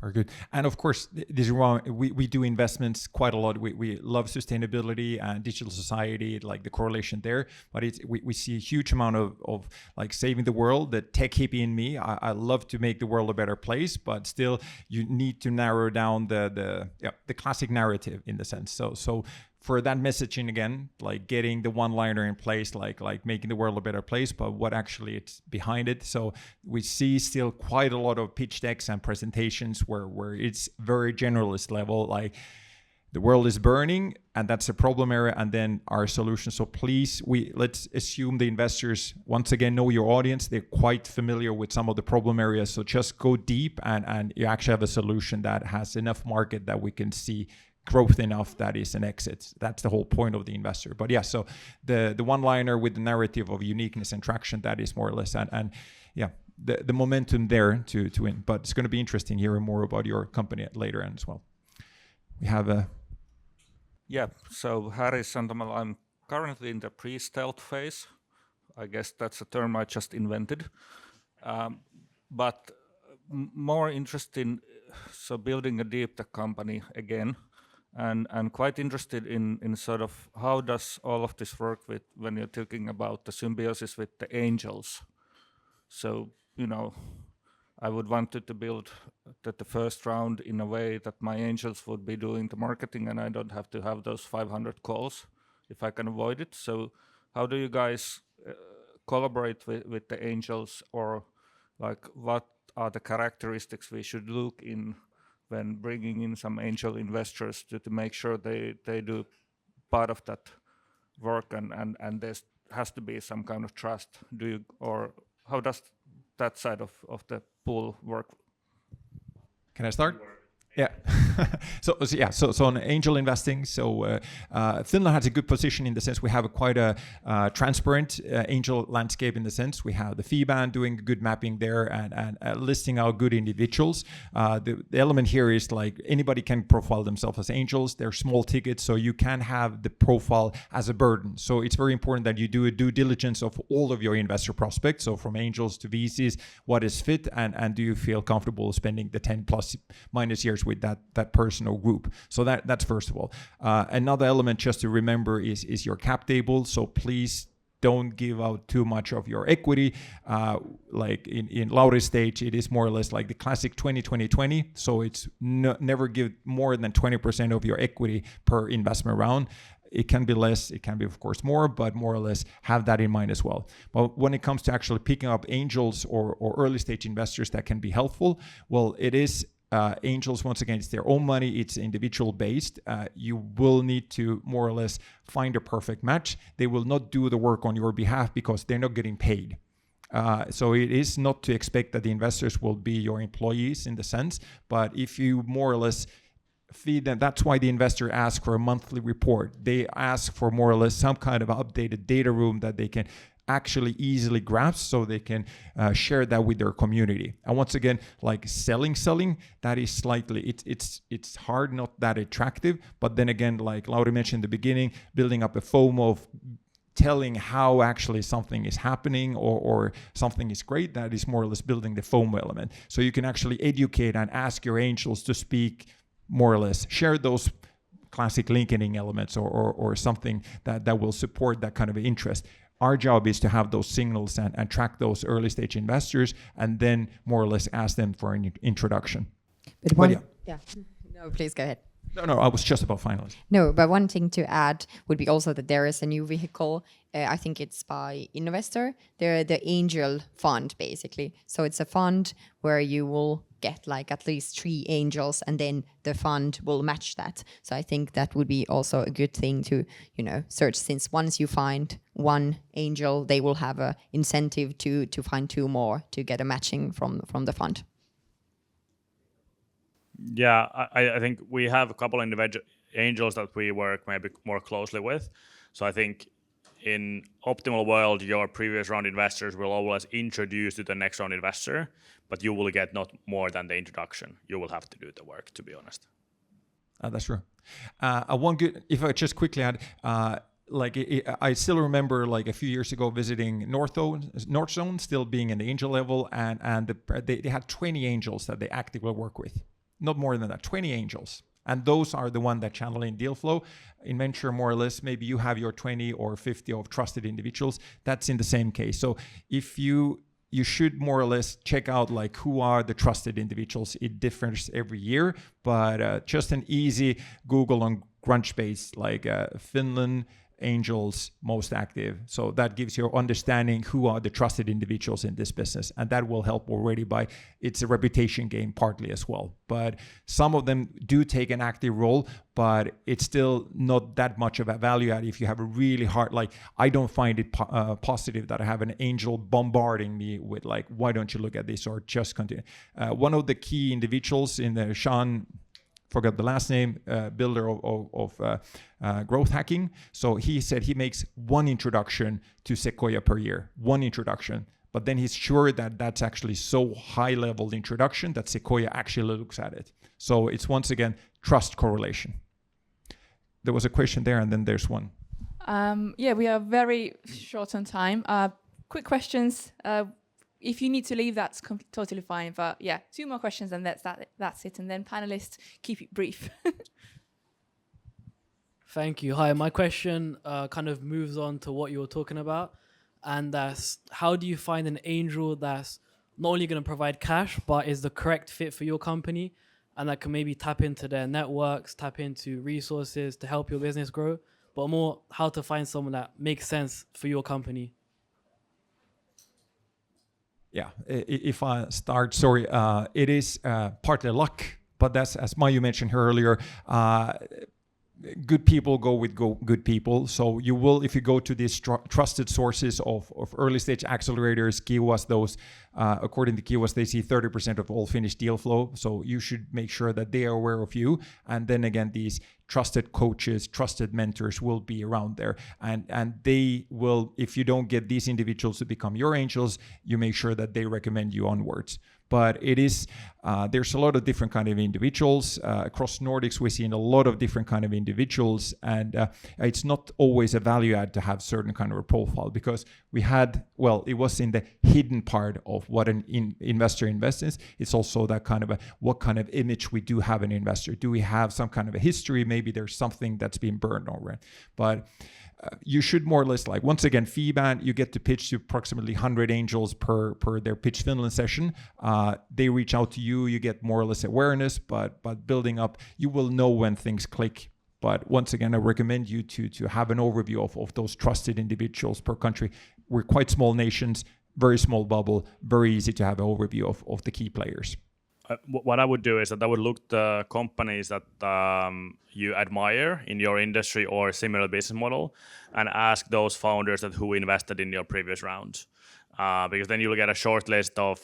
Speaker 1: Very good. And of course, this is wrong. We do investments quite a lot. We love sustainability and digital society, like the correlation there. But we see a huge amount of like saving the world. The tech hippie in me, I love to make the world a better place, but still you need to narrow down the classic narrative in the sense. So for that messaging again, like getting the one-liner in place, like making the world a better place, but what actually it's behind it. So we see still quite a lot of pitch decks and presentations where it's very generalist level, like the world is burning and that's a problem area and then our solution. So please, let's assume the investors, once again, know your audience. They're quite familiar with some of the problem areas. So just go deep and you actually have a solution that has enough market that we can see growth enough that is an exit. That's the whole point of the investor. But yeah, so the one-liner with the narrative of uniqueness and traction, that is more or less, and yeah, the momentum there to win. But it's going to be interesting hearing more about your company later on as well. We have a...
Speaker 7: Yeah, so Harry Santamal, I'm currently in the pre-stealth phase. I guess that's a term I just invented. But more interesting, so building a deep tech company again, and quite interested in sort of how does all of this work with when you're talking about the symbiosis with the angels. So, I would want to build the first round in a way that my angels would be doing the marketing and I don't have to have those 500 calls if I can avoid it. So how do you guys collaborate with the angels, or like what are the characteristics we should look in when bringing in some angel investors to make sure they do part of that work and there has to be some kind of trust? Or how does that side of the pool work?
Speaker 1: Can I start? Yeah. So on angel investing, Finland has a good position in the sense we have quite a transparent angel landscape in the sense we have the fee band doing good mapping there and listing out good individuals. The element here is like anybody can profile themselves as angels. They're small tickets, so you can have the profile as a burden. So it's very important that you do a due diligence of all of your investor prospects. So from angels to VCs, what is fit and do you feel comfortable spending the 10 plus minus years with that person or group? So that's first of all. Another element just to remember is your cap table. So please don't give out too much of your equity. Like in Lauri's stage, it is more or less like the classic 20-20-20. So it's never give more than 20% of your equity per investment round. It can be less, it can be of course more, but more or less have that in mind as well. But when it comes to actually picking up angels or early stage investors that can be helpful, well, it is angels, once again, it's their own money, it's individual based. You will need to more or less find a perfect match. They will not do the work on your behalf because they're not getting paid. So it is not to expect that the investors will be your employees in the sense, but if you more or less feed them, that's why the investor asks for a monthly report. They ask for more or less some kind of updated data room that they can actually easily grasp so they can share that with their community. And once again, like selling, that is slightly, it's hard, not that attractive. But then again, like Lauri mentioned in the beginning, building up a FOMO of telling how actually something is happening or something is great, that is more or less building the FOMO element. So you can actually educate and ask your angels to speak more or less, share those classic linking elements or something that will support that kind of interest. Our job is to have those signals and track those early stage investors and then more or less ask them for an introduction.
Speaker 3: But no, please go ahead.
Speaker 1: No, I was just about finalists.
Speaker 3: No, but one thing to add would be also that there is a new vehicle. I think it's by Investor. They're the angel fund, basically. So it's a fund where you will get like at least 3 angels and then the fund will match that. So I think that would be also a good thing to, search, since once you find 1 angel, they will have a incentive to find 2 more to get a matching from the fund.
Speaker 4: Yeah, I think we have a couple individual angels that we work maybe more closely with. So I think in optimal world, your previous round investors will always introduce to the next round investor, but you will get not more than the introduction. You will have to do the work, to be honest.
Speaker 1: That's true. If I just quickly add, I still remember like a few years ago visiting North Zone, still being in the angel level, and they had 20 angels that they actively work with. Not more than that, 20 angels. And those are the one that channel in deal flow. In venture, more or less, maybe you have your 20 or 50 of trusted individuals. That's in the same case. So if you should more or less check out like who are the trusted individuals. It differs every year, but just an easy Google on Crunchbase, like Finland angels most active. So that gives you understanding who are the trusted individuals in this business. And that will help already it's a reputation game partly as well. But some of them do take an active role, but it's still not that much of a value add if you have a really hard, like I don't find it positive that I have an angel bombarding me with like, why don't you look at this or just continue. One of the key individuals in the Sean, forgot the last name, builder of growth hacking. So he said he makes 1 introduction to Sequoia per year, 1 introduction. But then he's sure that that's actually so high level introduction that Sequoia actually looks at it. So it's once again, trust correlation. There was a question there and then there's one.
Speaker 2: We are very short on time. Quick questions. If you need to leave, that's totally fine. But 2 more questions and that's it. And then panelists, keep it brief.
Speaker 8: Thank you. Hi, my question kind of moves on to what you were talking about, and that's how do you find an angel that's not only going to provide cash, but is the correct fit for your company, and that can maybe tap into their networks, tap into resources to help your business grow, but more how to find someone that makes sense for your company.
Speaker 1: Yeah, if I start, sorry, it is partly luck, but that's, as Maiju mentioned earlier, good people go with good people. So you will, if you go to these trusted sources of early stage accelerators, Kiwas, those, according to Kiwas, they see 30% of all Finnish deal flow. So you should make sure that they are aware of you. And then again, these trusted coaches, trusted mentors will be around there. And they will, if you don't get these individuals to become your angels, you make sure that they recommend you onwards. But it is, there's a lot of different kind of individuals. Across Nordics, we're seeing a lot of different kind of individuals. And it's not always a value add to have certain kind of a profile, because we had, well, it was in the hidden part of what an investor invests in. It's also that kind of what kind of image we do have an investor. Do we have some kind of a history? Maybe there's something that's been burned already. But you should more or less, like, once again, Feedback, you get to pitch to approximately 100 angels per their Pitch Finland session. They reach out to you, you get more or less awareness, but building up, you will know when things click. But once again, I recommend you to have an overview of those trusted individuals per country. We're quite small nations, very small bubble, very easy to have an overview of the key players.
Speaker 4: What I would do is that I would look the companies that you admire in your industry or similar business model, and ask those founders that who invested in your previous round. Because then you'll get a short list of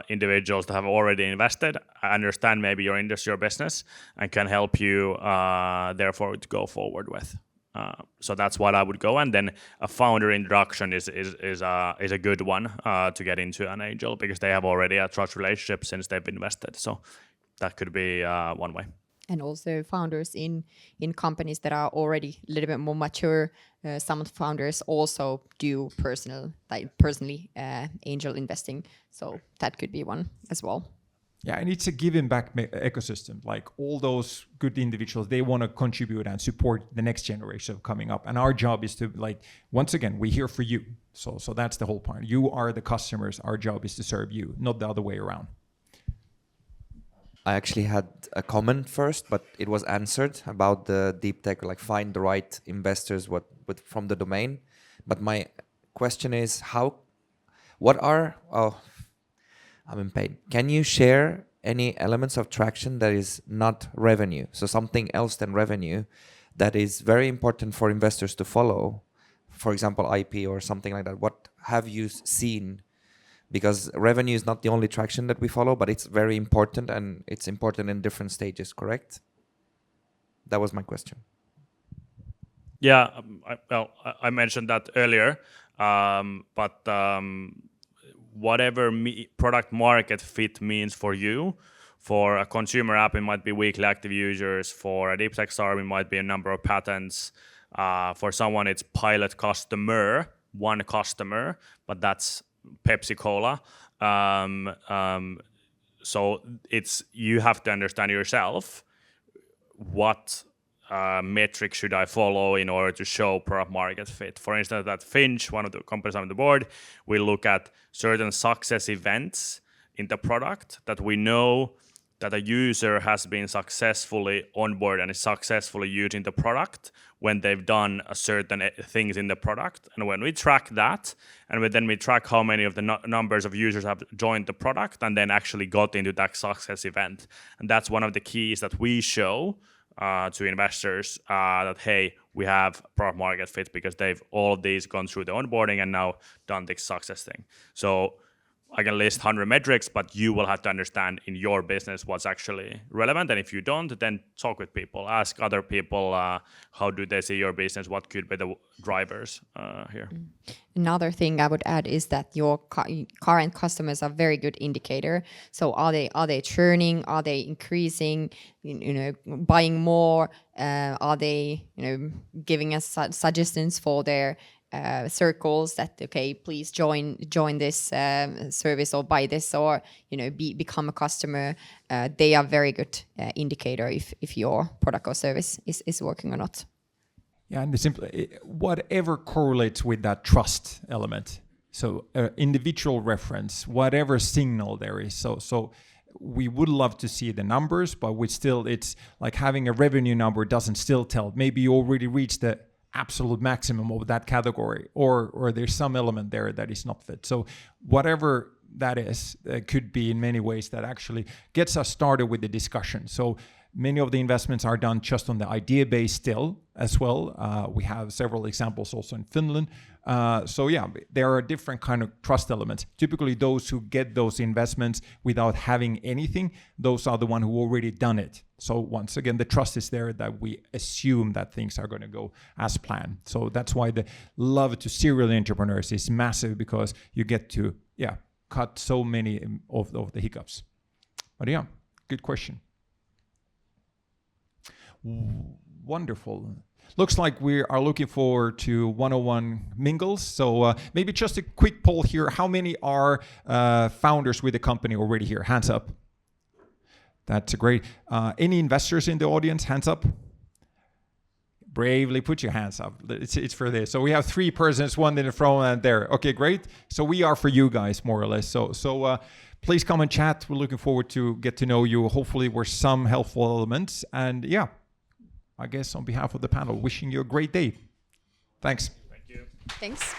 Speaker 4: individuals that have already invested, understand maybe your industry or business, and can help you therefore to go forward with. So that's what I would go, and then a founder introduction is a good one to get into an angel, because they have already a trust relationship since they've invested. So that could be one way.
Speaker 3: And also founders in companies that are already a little bit more mature. Some founders also do personally angel investing. So that could be one as well.
Speaker 1: Yeah, and it's a giving back ecosystem. Like, all those good individuals, they want to contribute and support the next generation coming up. And our job is to, like, once again, we're here for you. So that's the whole point. You are the customers. Our job is to serve you, not the other way around.
Speaker 9: I actually had a comment first, but it was answered about the deep tech, like find the right investors from the domain. But my question is, I'm in pain. Can you share any elements of traction that is not revenue? So something else than revenue that is very important for investors to follow, for example, IP or something like that. What have you seen? Because revenue is not the only traction that we follow, but it's very important, and it's important in different stages, correct? That was my question.
Speaker 4: Yeah, I mentioned that earlier, but whatever product market fit means for you, for a consumer app, it might be weekly active users. For a deep tech startup, it might be a number of patents. For someone, it's pilot customer, one customer, but that's Pepsi Cola. So it's, you have to understand yourself what metric should I follow in order to show product market fit. For instance, at Finch, one of the companies on the board, we look at certain success events in the product that we know that a user has been successfully onboarded and is successfully using the product when they've done a certain things in the product. And when we track that, and then we track how many of the numbers of users have joined the product and then actually got into that success event. And that's one of the keys that we show to investors, that, hey, we have product market fit because they've all of these gone through the onboarding and now done the success thing. So I can list 100 metrics, but you will have to understand in your business what's actually relevant. And if you don't, then talk with people, ask other people, how do they see your business? What could be the drivers here?
Speaker 3: Another thing I would add is that your current customers are a very good indicator. So are they churning? Are they increasing? Buying more? Are they giving us suggestions for their circles that, okay, please join this service or buy this, or become a customer. They are very good indicator if your product or service is working or not.
Speaker 1: Yeah, and whatever correlates with that trust element. So individual reference, whatever signal there is. So we would love to see the numbers, but it's like having a revenue number doesn't still tell. Maybe you already reached the absolute maximum of that category, or there's some element there that is not fit. So whatever that is, could be in many ways that actually gets us started with the discussion. So many of the investments are done just on the idea base still as well. We have several examples also in Finland. So yeah, there are different kind of trust elements. Typically those who get those investments without having anything, those are the one who already done it. So once again, the trust is there that we assume that things are going to go as planned. So that's why the love to serial entrepreneurs is massive, because you get to cut so many of the hiccups. But yeah, good question. Wonderful. Looks like we are looking forward to 101 mingles. So maybe just a quick poll here. How many are founders with the company already here? Hands up. That's great. Any investors in the audience? Hands up. Bravely put your hands up. It's for this. So we have 3 persons, one in the front and there. Okay, great. So we are for you guys, more or less. So please come and chat. We're looking forward to get to know you. Hopefully we're some helpful elements. And yeah, I guess on behalf of the panel, wishing you a great day. Thanks.
Speaker 4: Thank you.
Speaker 3: Thanks.